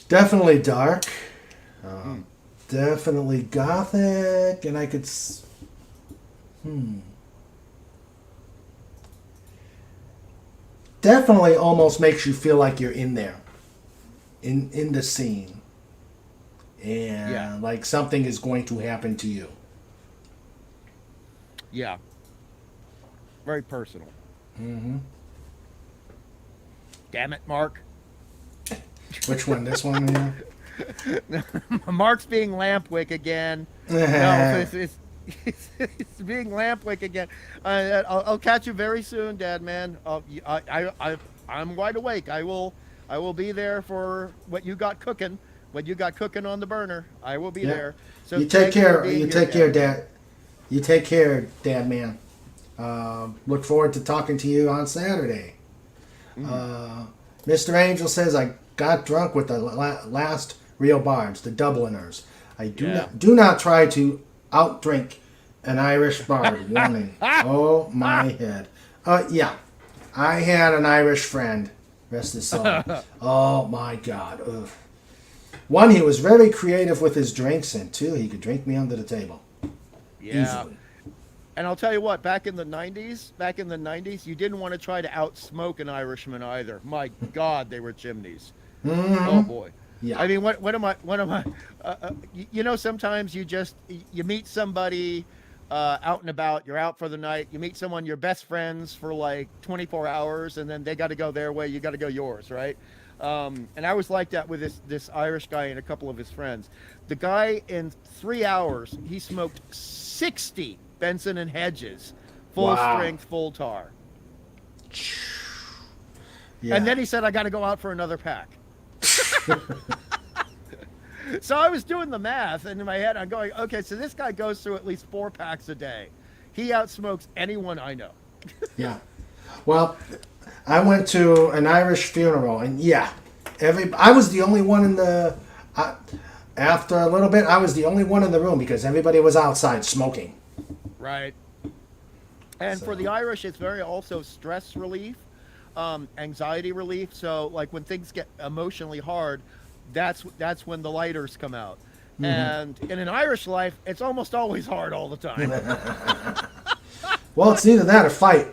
Definitely dark. Definitely gothic, and I could. Definitely almost makes you feel like you're in there, in the scene, and like something is going to happen to you. Yeah. Very personal. Damn it, Mark. Which one? This one? Yeah. Mark's being Lampwick again. No, it's being Lampwick again. I'll catch you very soon, Dad. Man, I'm wide awake. I will be there for what you got cooking. What you got cooking on the burner, I will be there. So you take care. You take care, Dad. You take care, Dad. Man. Look forward to talking to you on Saturday. Mr. Angel says I got drunk with the last real barbs, the Dubliners. I do not try to outdrink an Irish bard. Warning. Oh my head. Yeah, I had an Irish friend. Rest his soul. Oh my God. Ugh. One, he was very creative with his drinks, and two, he could drink me under the table. Yeah. Easily. And I'll tell you what, back in the 90s, you didn't want to try to outsmoke an Irishman either. My God, they were chimneys. Oh boy. Yeah. I mean, one of my, you know, sometimes you meet somebody out and about, you're out for the night, you meet someone, you're best friends for like 24 hours, and then they got to go their way, you got to go yours, right? And I was like that with this Irish guy and a couple of his friends. The guy, in 3 hours, he smoked 60 Benson and Hedges, full strength, full tar. Yeah. And then he said, I got to go out for another pack. So I was doing the math, and in my head I'm going, okay, so this guy goes through at least 4 packs a day. He outsmokes anyone I know. Yeah. Well, I went to an Irish funeral, and I was the only one in the. After a little bit, I was the only one in the room because everybody was outside smoking. Right. And for the Irish, it's very also stress relief, anxiety relief. So, like when things get emotionally hard, that's when the lighters come out. And in an Irish life, it's almost always hard all the time. Well, it's either that or fight.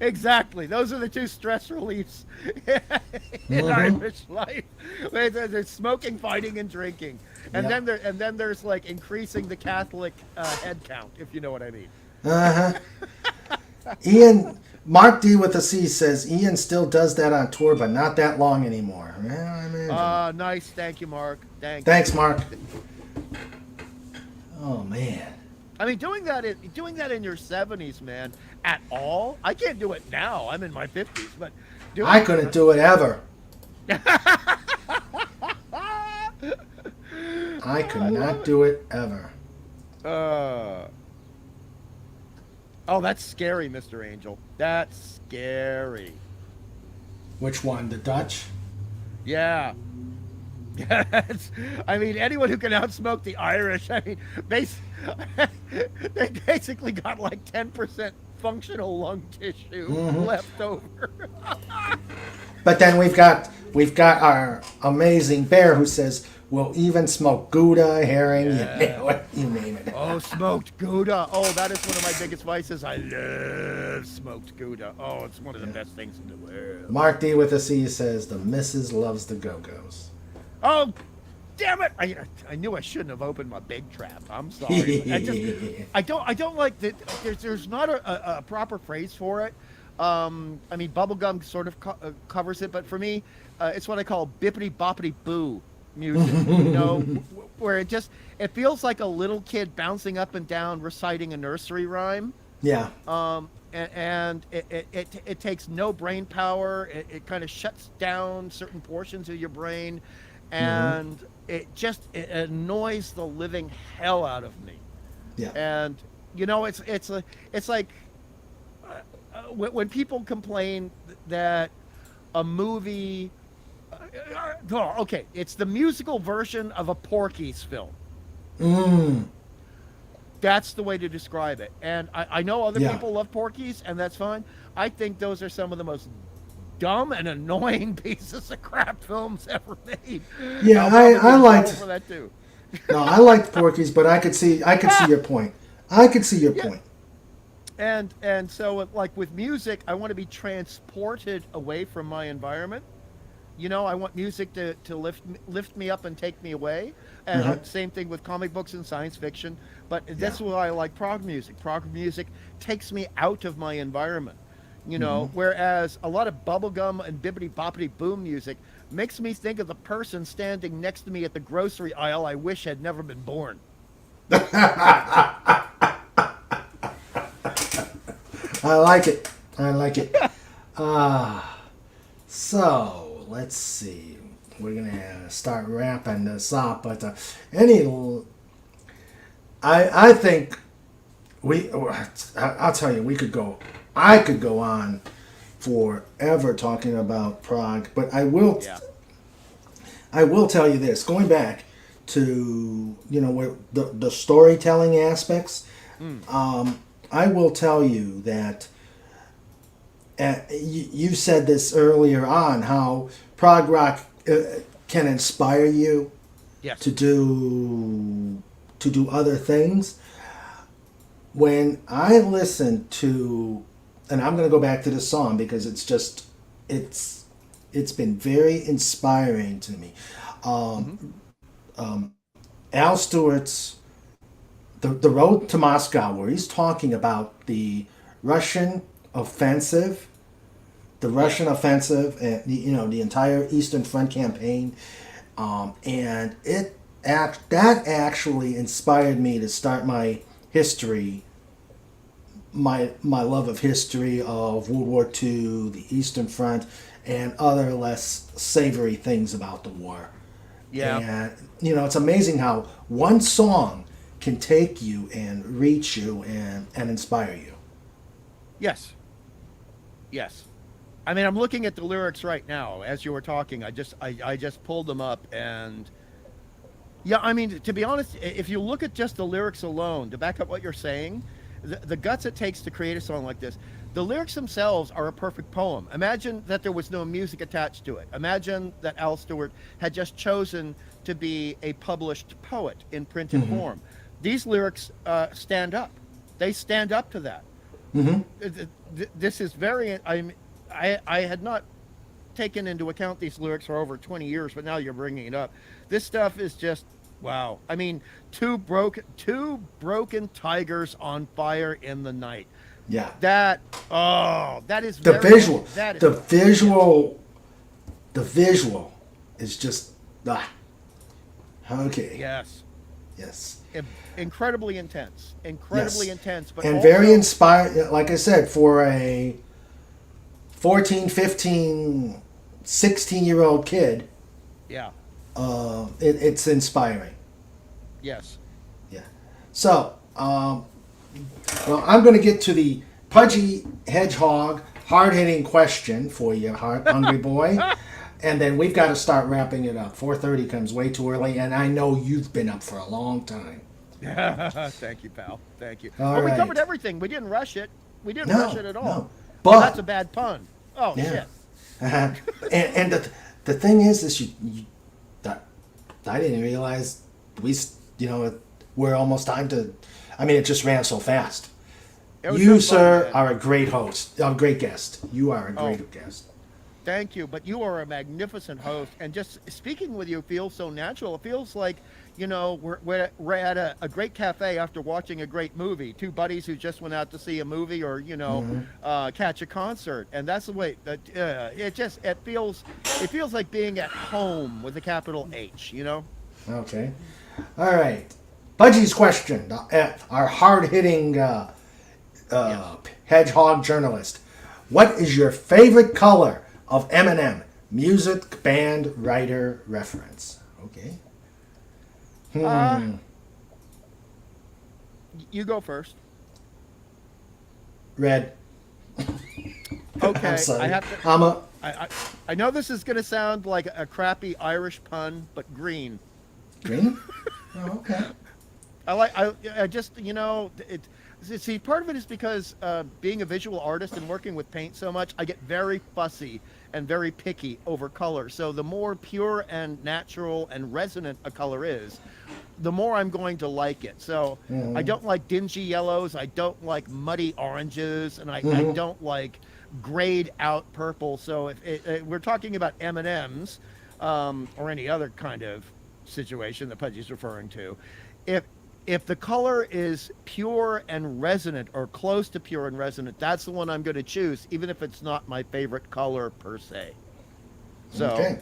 Exactly. Those are the two stress reliefs in Irish life. There's smoking, fighting, and drinking. And then there's like increasing the Catholic head count, if you know what I mean. Ian, Mark D with a C says Ian still does that on tour, but not that long anymore. Nice. Thank you, Mark. Thanks, Mark. Oh man. I mean, doing that in your 70s, man, at all. I can't do it now. I'm in my 50s, but I couldn't do it ever. I could not do it ever. Oh, that's scary, Mr. Angel. That's scary. Which one? The Dutch? Yeah. I mean, anyone who can outsmoke the Irish, I mean, they basically got like 10% functional lung tissue left over. But then we've got our amazing bear who says we'll even smoke Gouda, herring, you name it. Oh, smoked Gouda. Oh, that is one of my biggest vices. I love smoked Gouda. Oh, it's one of the best things in the world. Mark D with a C says the missus loves the Go-Go's. Oh, damn it! I knew I shouldn't have opened my big trap. I'm sorry. I don't like that. There's not a proper phrase for it. I mean, bubblegum sort of covers it, but for me, it's what I call bippity boppity boo music. You know, where it feels like a little kid bouncing up and down reciting a nursery rhyme. Yeah. and it takes no brain power. It kind of shuts down certain portions of your brain, Mm-hmm. and it annoys the living hell out of me. Yeah. And it's like when people complain that a movie, okay, it's the musical version of a Porky's film. Mm. That's the way to describe it. And I know other Yeah. people love Porky's, and that's fine. I think those are some of the most dumb and annoying pieces of crap films ever made. Yeah, I'll probably get I in trouble liked. for that too. No, I liked Porky's, but I could see your point. I could see your Yeah, point. and so like with music, I want to be transported away from my environment. I want music to lift me up and take me away. And Uh-huh. same thing with comic books and science fiction. But Yeah. that's why I like prog music. Prog music takes me out of my environment. Mm-hmm. Whereas a lot of bubblegum and bibbity boppity boom music makes me think of the person standing next to me at the grocery aisle I wish had never been born. I like it. I like it. So let's see. We're gonna start wrapping this up, but I think we. I'll tell you, we could go. I could go on forever talking about Prague, but I will. Yeah. I will tell you this. Going back to where the storytelling aspects, I will tell you that. You said this earlier on how prog rock can inspire you Yes. to do other things. When I listen to, and I'm going to go back to the song because it's been very inspiring to me. Al Stewart's the Road to Moscow, where he's talking about the Russian offensive, and the entire Eastern Front campaign, and that actually inspired me to start my history, my love of history of World War II, the Eastern Front, and other less savory things about the war. Yeah. And it's amazing how one song can take you and reach you and inspire you. Yes. Yes. I mean, I'm looking at the lyrics right now as you were talking. I just pulled them up, and yeah, I mean, to be honest, if you look at just the lyrics alone to back up what you're saying, the guts it takes to create a song like this, the lyrics themselves are a perfect poem. Imagine that there was no music attached to it. Imagine that Al Stewart had just chosen to be a published poet in printed form. These lyrics stand up. They stand up to that. This is very. I had not taken into account these lyrics for over 20 years, but now you're bringing it up. This stuff is just wow. I mean, two broken tigers on fire in the night. Yeah. That is The very, visual. That is The visual. The visual is just okay. yes, Yes. incredibly intense, incredibly Yes. intense, but And also, very inspired. Like I said, for a 14, 15, 16-year-old kid, yeah, it's inspiring. yes, Yeah. So, well, I'm going to get to the Pudgy Hedgehog hard-hitting question for you, hungry boy. And then we've got to start wrapping it up. 4:30 comes way too early, and I know you've been up for a long time. Thank you, pal. Thank you. All Well, we right. covered everything. We didn't rush it. We didn't No, rush it at all. no. Well, But that's a bad pun. Oh yeah. shit. And the thing is that I didn't realize we're almost time to. I mean, it just ran so fast. It was You, so fun, sir, man. are a great host, a great guest. You are a great guest. Thank you, but you are a magnificent host, and just speaking with you feels so natural. It feels like we're at a great cafe after watching a great movie. Two buddies who just went out to see a movie or catch a concert, and that's the way that it feels like being at home with a capital H. Okay. All right. Budgie's question, our hard-hitting Hedgehog Journalist. What is your favorite color of M&M? Music, band, writer, reference. Okay. You go first. Red. Okay. I'm sorry. I have to. I'm a I know this is going to sound like a crappy Irish pun, but green. green. Oh, okay. I just, see, part of it is because being a visual artist and working with paint so much, I get very fussy and very picky over color. So the more pure and natural and resonant a color is, the more I'm going to like it. So I don't like dingy yellows. I don't like muddy oranges, and I don't like grayed out purple. So if we're talking about M&Ms or any other kind of situation that Pudgy's referring to, if the color is pure and resonant or close to pure and resonant, that's the one I'm going to choose, even if it's not my favorite color per se. So Okay.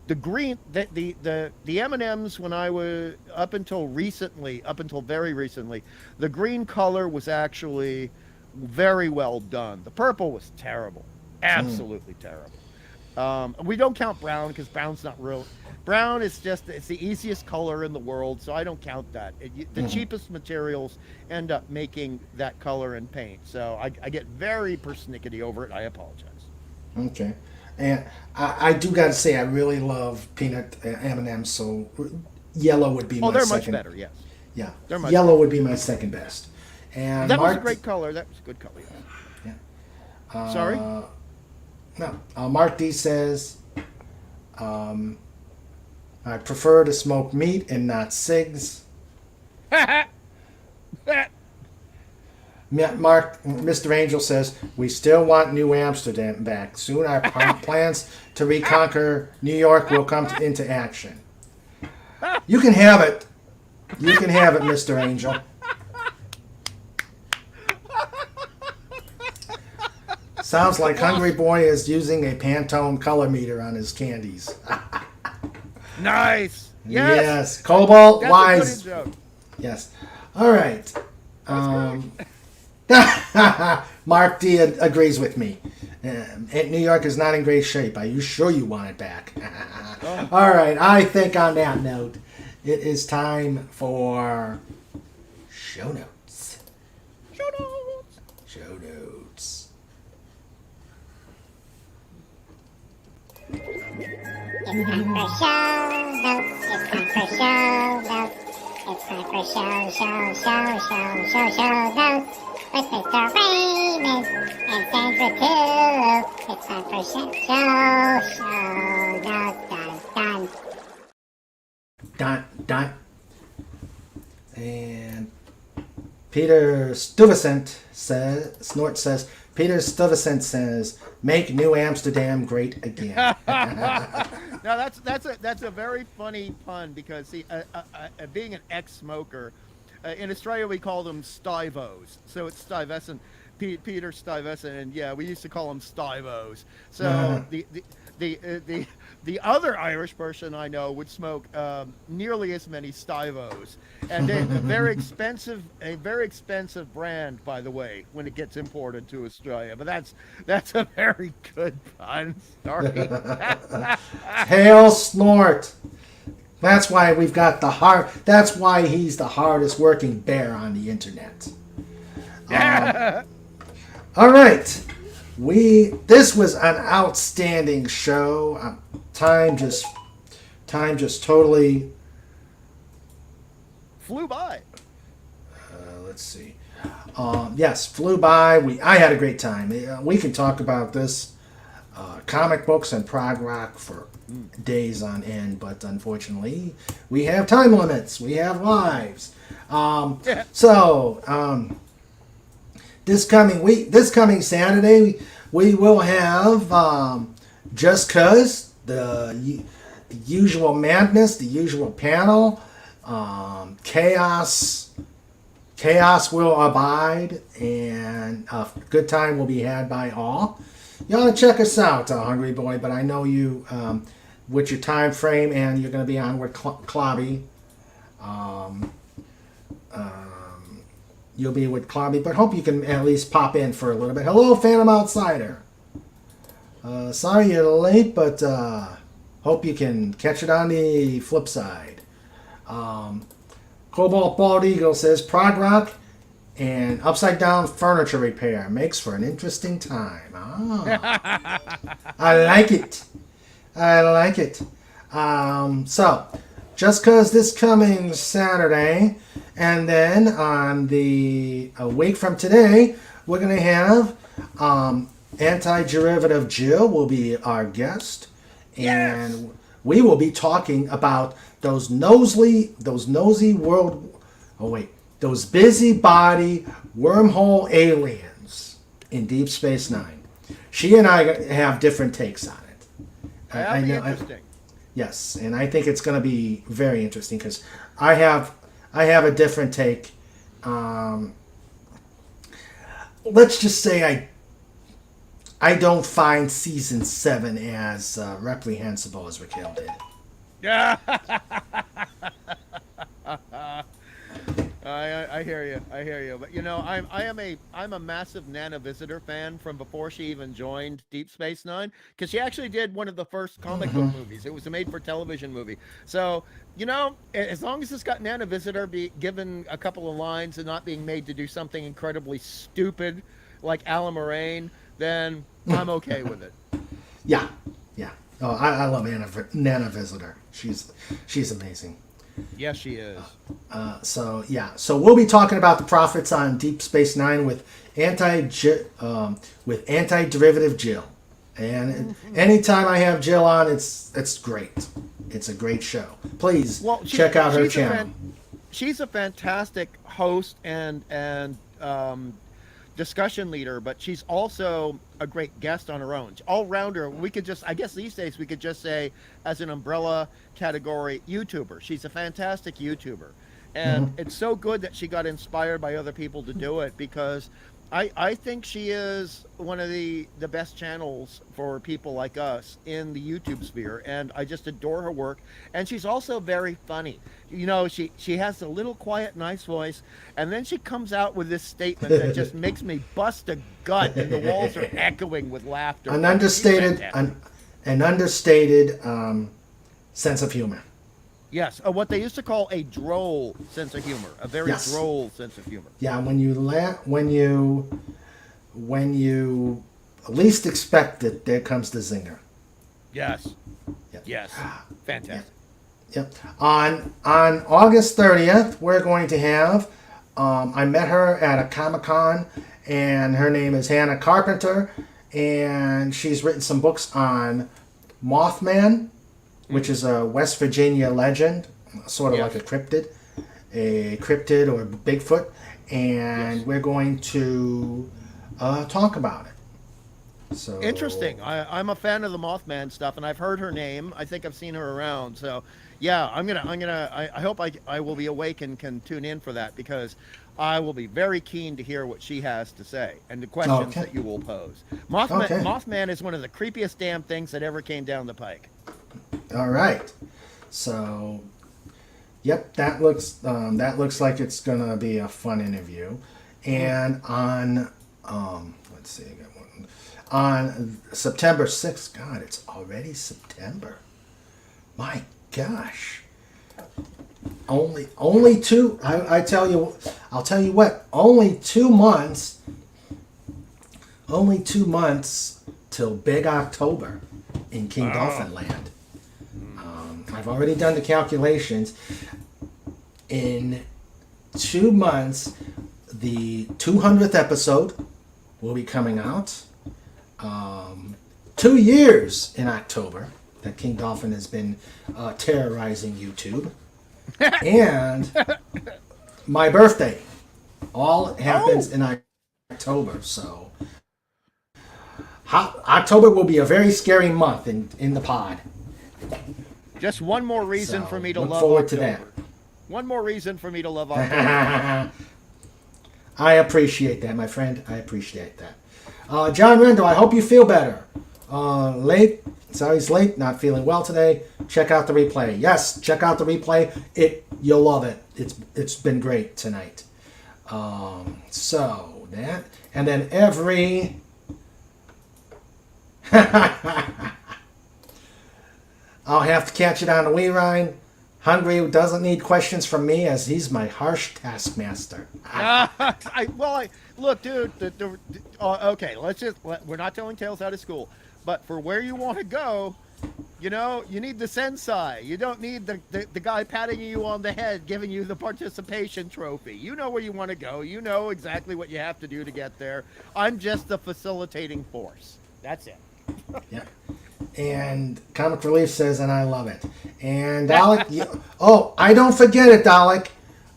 the green, the M&Ms, when I was up until very recently, the green color was actually very well done. The purple was terrible, absolutely terrible. We don't count brown because brown's not real. Brown is it's the easiest color in the world, so I don't count that. The cheapest materials end up making that color in paint, so I get very persnickety over it. I apologize. Okay. And I do got to say, I really love peanut M&Ms, so yellow would be my they're second. much better, yes. Yeah. They're much Yellow would be my second best. And That was a Mark, great color. That was a good color, yes. Sorry? No. Mark D says, I prefer to smoke meat and not cigs. Mr. Angel says, we still want New Amsterdam back. Soon our plans to reconquer New York will come into action. You can have it. You can have it, Mr. Angel. Sounds like Hungry Boy is using a Pantone color meter on his candies. Nice. Yes. Cobalt That's Wise. a good joke. Yes. All right. Mark D agrees with me. New York is not in great shape. Are you sure you want it back? All right. I think on that note, it is time for show notes. Show notes. Show notes. It's time for show notes. It's time for show notes. It's time for show notes. With Mr. Raymond and Sandra too. It's time for show notes. Dun. And Peter Stuyvesant says, Peter Stuyvesant says, make New Amsterdam great again. Now that's a very funny pun because see, being an ex-smoker, in Australia we call them Stivos, so it's Stuyvesant, Peter Stuyvesant, and yeah, we used to call them Stivos. So the other Irish person I know would smoke nearly as many Stivos, and a very expensive brand, by the way, when it gets imported to Australia. But that's a very good pun. Sorry. Hail Snort. That's why we've got that's why he's the hardest working bear on the internet. All right. This was an outstanding show. Time just totally flew by. Let's see. Yes, flew by. I had a great time. We can talk about this comic books and prog rock for days on end, but unfortunately, we have time limits. We have lives. So this coming Saturday, we will have Just 'Cause, the usual madness, the usual panel, chaos will abide, and a good time will be had by all. You ought to check us out, Hungry Boy, but I know you, with your time frame, and you're going to be on with Clobby. you'll be with Clobby, but hope you can at least pop in for a little bit. Hello, Phantom Outsider. Sorry you're late, but hope you can catch it on the flip side. Cobalt Bald Eagle says Prog Rock and upside down furniture repair makes for an interesting time. I like it. I like it. So, just because this coming Saturday, and then on a week from today, we're going to have Anti-Derivative Jill will be our guest. And we will be talking about those busybody wormhole aliens in Deep Space Nine. She and I have different takes on it. That'd be interesting. Yes, and I think it's going to be very interesting because I have a different take. Let's just say I don't find season 7 as reprehensible as Raquel did. Yeah. I hear you. I hear you. But you know, I'm a massive Nana Visitor fan from before she even joined Deep Space Nine, because she actually did one of the first comic book movies. It was a made-for-television movie. So you know, as long as it's got Nana Visitor be given a couple of lines and not being made to do something incredibly stupid like Alan Moraine, then I'm okay with it. Yeah. Oh, I love Nana Visitor. She's amazing. Yes, she is. So we'll be talking about the Prophets on Deep Space Nine with anti-derivative Jill, and anytime I have Jill on, it's great. It's a great show. Please check out her channel. She's a fantastic host and discussion leader, but she's also a great guest on her own. All-rounder. I guess these days we could just say, as an umbrella category, YouTuber. She's a fantastic YouTuber. And it's so good that she got inspired by other people to do it, because I think she is one of the best channels for people like us in the YouTube sphere, and I just adore her work. And she's also very funny. You know, she has a little quiet, nice voice, and then she comes out with this statement that just makes me bust a gut, and the walls are echoing with laughter. An understated sense of humor. Yes, what they used to call a droll sense of humor, a very droll sense of humor. Yeah, when you least expect it, there comes the zinger. Yes. Yes. Fantastic. Yep. On August 30th, we're going to have. I met her at a Comic-Con, and her name is Hannah Carpenter, and she's written some books on Mothman, which is a West Virginia legend, sort of like a cryptid or Bigfoot, and we're going to talk about it. So interesting. I'm a fan of the Mothman stuff, and I've heard her name. I think I've seen her around. So yeah, I hope I will be awake and can tune in for that, because I will be very keen to hear what she has to say and the questions that you will pose. Mothman is one of the creepiest damn things that ever came down the pike. All right. So, yep, that looks like it's gonna be a fun interview. And on let's see, I got one. On September 6th, God, it's already September. My gosh. Only two. I'll tell you what. Only 2 months. Only 2 months till Big October in King Dolphin Land. I've already done the calculations. In 2 months, the 200th episode will be coming out. 2 years in October that King Dolphin has been terrorizing YouTube. And my birthday. All happens in October. So October will be a very scary month in the pod. Just one more reason for me to love forward October. to that. One more reason for me to love October. I appreciate that, my friend. I appreciate that. John Rendo, I hope you feel better. Late. Sorry he's late. Not feeling well today. Check out the replay. Yes, check out the replay. You'll love it. It's been great tonight. So that, and then every I'll have to catch it on the wee ride. Hungry doesn't need questions from me as he's my harsh taskmaster. Look, dude. Okay, we're not telling tales out of school, but for where you want to go, you need the sensei. You don't need the guy patting you on the head, giving you the participation trophy. You know where you want to go. You know exactly what you have to do to get there. I'm just the facilitating force. That's it. Yeah. And Comic Relief says, and I love it. And Dalek, I don't forget it, Dalek.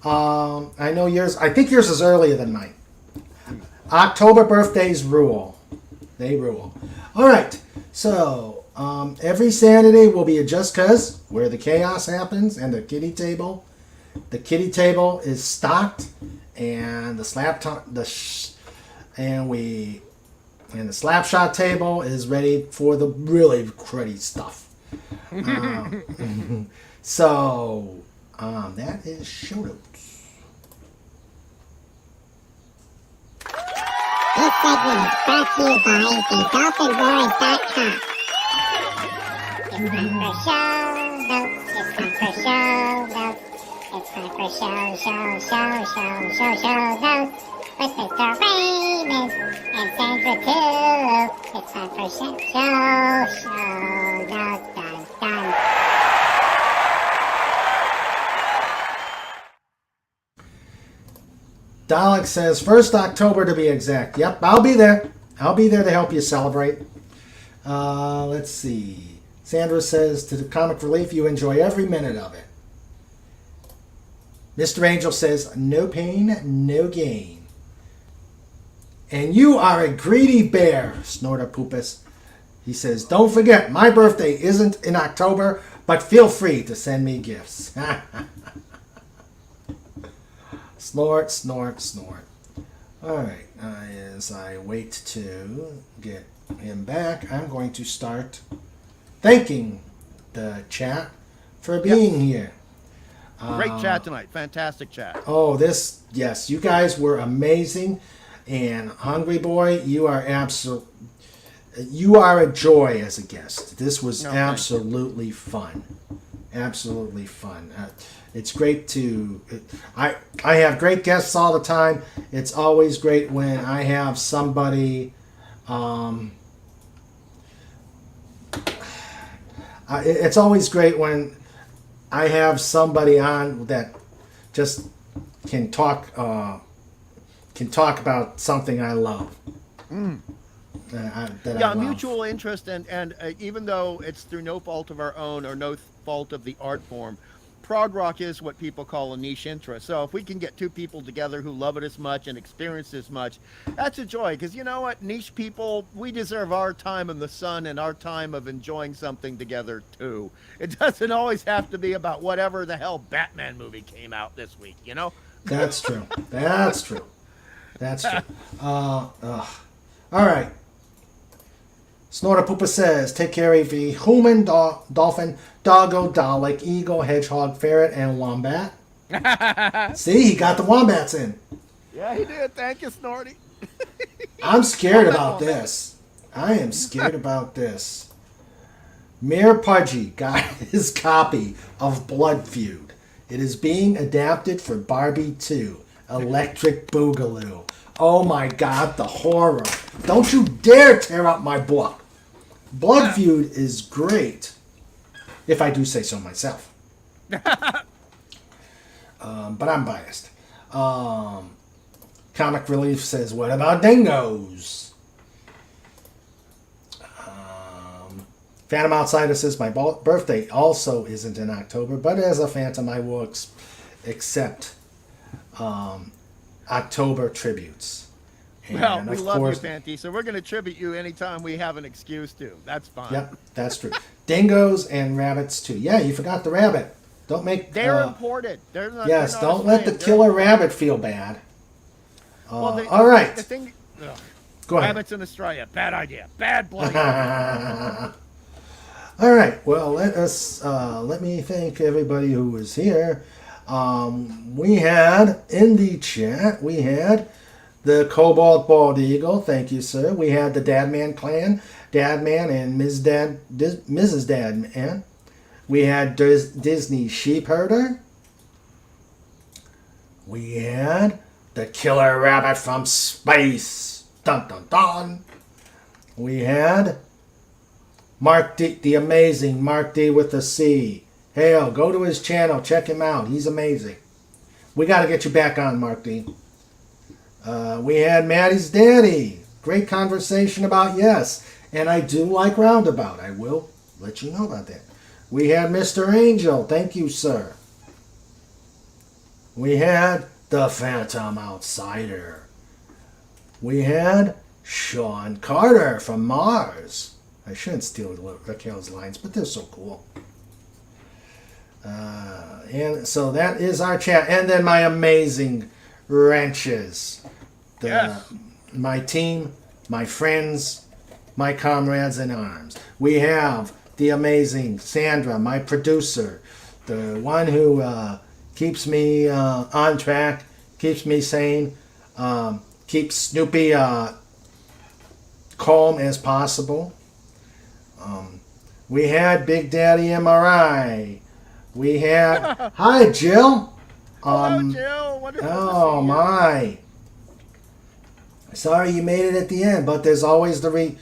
I know yours. I think yours is earlier than mine. October birthdays rule. They rule. All right. So every Saturday will be a Just Cause where the chaos happens and the kitty table. The kitty table is stocked, and the slapshot table is ready for the really cruddy stuff. So that is show notes. This segment is brought to you by thedolphinboys.com. It's time for show notes. It's time for show notes. It's time for show notes. With Mr. Raymond and Sandra too. It's time for show notes. Done. Dalek says 1st October to be exact. Yep, I'll be there. I'll be there to help you celebrate. Let's see. Sandra says to the Comic Relief, you enjoy every minute of it. Mr. Angel says, no pain, no gain. And you are a greedy bear, Snorter Poopus. He says, don't forget, my birthday isn't in October, but feel free to send me gifts. Snort, snort, snort. All right, as I wait to get him back, I'm going to start thanking the chat for being here. Great chat tonight. Fantastic chat. Oh, yes, you guys were amazing. And Hungry Boy, you are a joy as a guest. This was absolutely fun. Absolutely fun. It's great I have great guests all the time. It's always great when I have somebody it's always great when I have somebody on that just can talk about something I love. That I love. Mutual interest, and even though it's through no fault of our own or no fault of the art form, prog rock is what people call a niche interest. So if we can get two people together who love it as much and experience as much, that's a joy. Because you know what, niche people, we deserve our time in the sun and our time of enjoying something together too. It doesn't always have to be about whatever the hell Batman movie came out this week, you know? That's true. That's true. That's true. All right. Snorter Poopa says, take care of the human, dolphin, doggo, Dalek, eagle, hedgehog, ferret, and wombat. See, he got the wombats in. Yeah, he did. Thank you, Snorty. I'm scared about this. I am scared about this. Mayor Pudgy got his copy of Blood Feud. It is being adapted for Barbie 2, Electric Boogaloo. Oh my God, the horror. Don't you dare tear up my book. Blood Feud is great, if I do say so myself. But I'm biased. Comic Relief says, what about dingoes? Phantom Outsider says, my birthday also isn't in October, but as a Phantom I will accept October tributes. And well, we love you, Fanty, so we're going to tribute you anytime we have an excuse to. That's fine. Yep, that's true. Dingoes and rabbits, too. Yeah, you forgot the rabbit. Don't make... They're imported. They're not, yes, they're not don't let the killer rabbit feel bad. All right. The thing... Go ahead. Rabbits in Australia. Bad idea. Bad bloody idea. All right. Well, let me thank everybody who was here. We had in the chat, we had the Cobalt Bald Eagle. Thank you, sir. We had the Dadman clan, Dadman and Mrs. Dadman. We had Disney Sheepherder. We had the Killer Rabbit from Space. Dun dun dun. We had Mark D, the amazing Mark D with a C. Hell, go to his channel, check him out. He's amazing. We got to get you back on, Mark D. We had Maddie's Daddy. Great conversation about yes. And I do like Roundabout. I will let you know about that. We had Mr. Angel. Thank you, sir. We had the Phantom Outsider. We had Sean Carter from Mars. I shouldn't steal Raquel's lines, but they're so cool. And so that is our chat. And then my amazing wrenches. My team, my friends, my comrades in arms. We have the amazing Sandra, my producer, the one who keeps me on track, keeps me sane, keeps Snoopy calm as possible. We had Big Daddy MRI. We had hi Jill. Hello, Jill. Wonderful to Oh see you. my! Sorry you made it at the end, but there's always the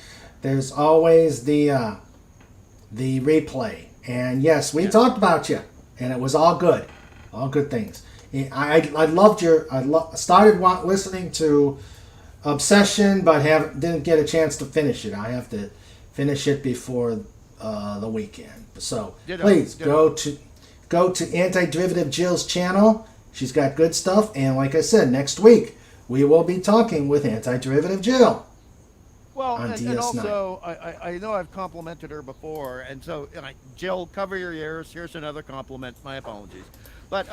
replay. And yes, we talked about you, and it was all good things. I started listening to Obsession, but didn't get a chance to finish it. I have to finish it before the weekend. So please go to Anti-Derivative Jill's channel. She's got good stuff, and like I said, next week we will be talking with Anti-Derivative Jill. Well, on and DS9. also, I know I've complimented her before, and so, Jill, cover your ears. Here's another compliment. My apologies. But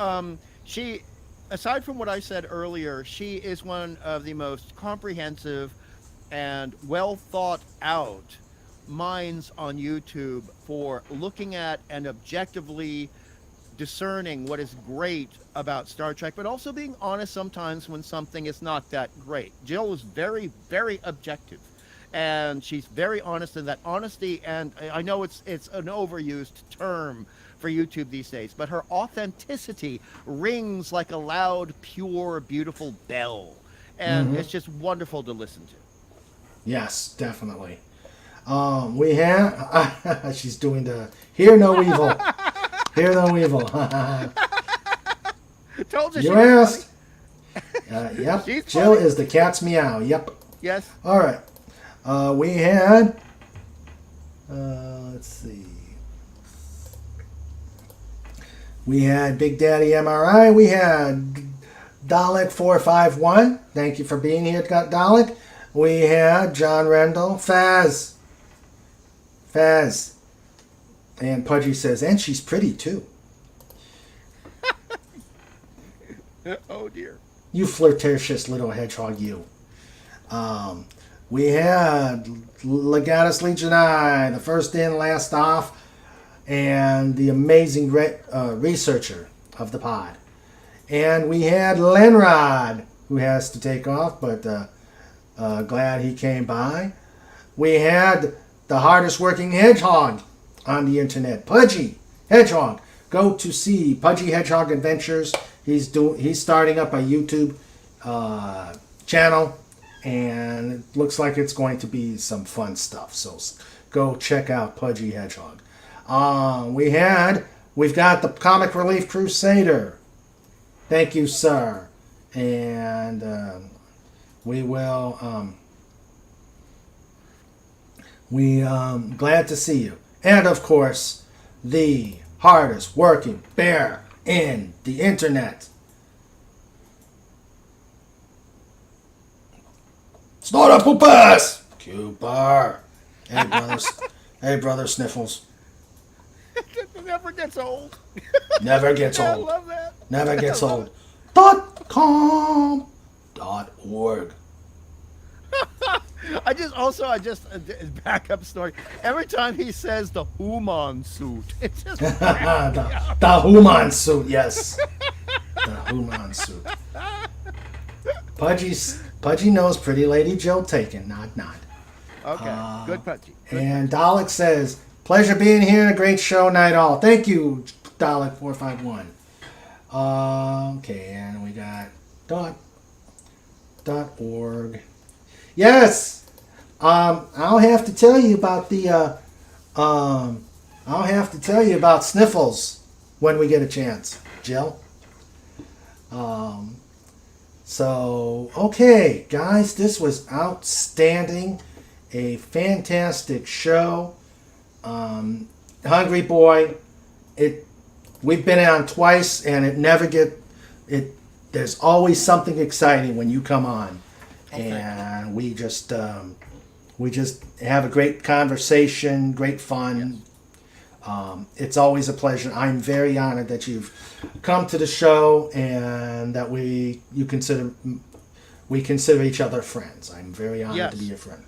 she, aside from what I said earlier, she is one of the most comprehensive and well thought out minds on YouTube for looking at and objectively discerning what is great about Star Trek, but also being honest sometimes when something is not that great. Jill is very, very objective, and she's very honest in that honesty. And I know it's an overused term for YouTube these days, but her authenticity rings like a loud, pure, beautiful bell, and it's just wonderful to listen to. Yes, definitely. We have she's doing the hear no evil. Hear no evil. Told you asked. Yep. She's Jill funny. is the cat's meow. Yep. Yes. All right. We had. Let's see. We had Big Daddy MRI. We had Dalek 451. Thank you for being here, Dalek. We had John Rendell, Faz. And Pudgy says, and she's pretty too. Oh dear. You flirtatious little hedgehog, you. We had Legatus Legionai, the first in, last off, and the amazing researcher of the pod. And we had Lenrod, who has to take off, but glad he came by. We had the hardest working hedgehog on the internet, Pudgy Hedgehog. Go to see Pudgy Hedgehog Adventures. He's starting up a YouTube channel, and it looks like it's going to be some fun stuff. So go check out Pudgy Hedgehog. We've got the Comic Relief Crusader. Thank you, sir. And we will. Glad to see you. And of course, the hardest working bear in the internet. Snort a poopas! Cooper. Hey, brother Sniffles. It never gets old. Never gets I old. love that. Never gets I love old. .com.org. I just backup story. Every time he says the Human suit, it's just the Human suit, yes. Human soup. Pudgy knows Pretty Lady Jill taken. Nod. Okay, good Pudgy. And Dalek says, pleasure being here. A great show, night all. Thank you, Dalek451. Okay, and we got .org. Yes. I'll have to tell you about Sniffles when we get a chance, Jill. So, okay, guys, this was outstanding. A fantastic show. Hungry Boy, we've been on twice, and there's always something exciting when you come on. And we just have a great conversation, great fun. Yes. It's always a pleasure. I'm very honored that you've come to the show and that we consider each other friends. I'm very honored to be your friend.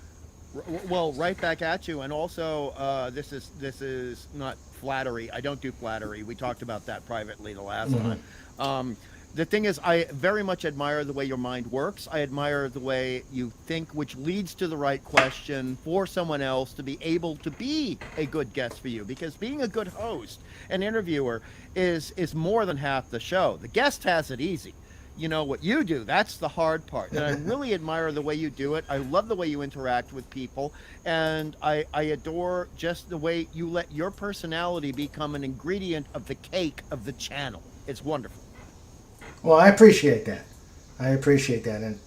Well, right back at you. And also, this is not flattery. I don't do flattery. We talked about that privately the last time. The thing is, I very much admire the way your mind works. I admire the way you think, which leads to the right question for someone else to be able to be a good guest for you. Because being a good host and interviewer is more than half the show. The guest has it easy. You know what you do, that's the hard part. And I really admire the way you do it. I love the way you interact with people. And I adore just the way you let your personality become an ingredient of the cake of the channel. It's wonderful. Well, I appreciate that. And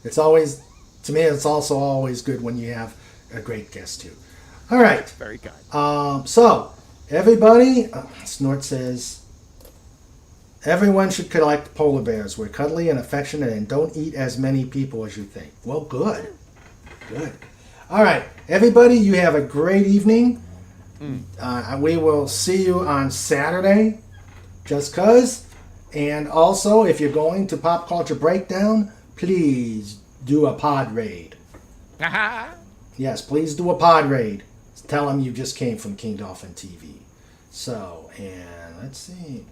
it's always, to me, it's also always good when you have a great guest too. All right. That's very kind. So, everybody, Snort says, everyone should collect polar bears. We're cuddly and affectionate and don't eat as many people as you think. Well, good. All right. Everybody, you have a great evening. We will see you on Saturday, just 'cause. And also, if you're going to Pop Culture Breakdown, please do a pod raid. Yes, please do a pod raid. Tell them you just came from King Dolphin TV. So, and let's see.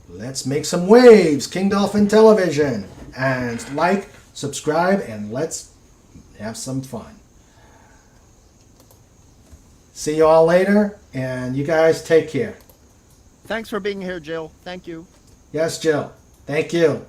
Let's make some waves, King Dolphin Television. And like, subscribe, and let's have some fun. See you all later, and you guys take care. Thanks for being here, Jill. Thank you. Yes, Jill. Thank you.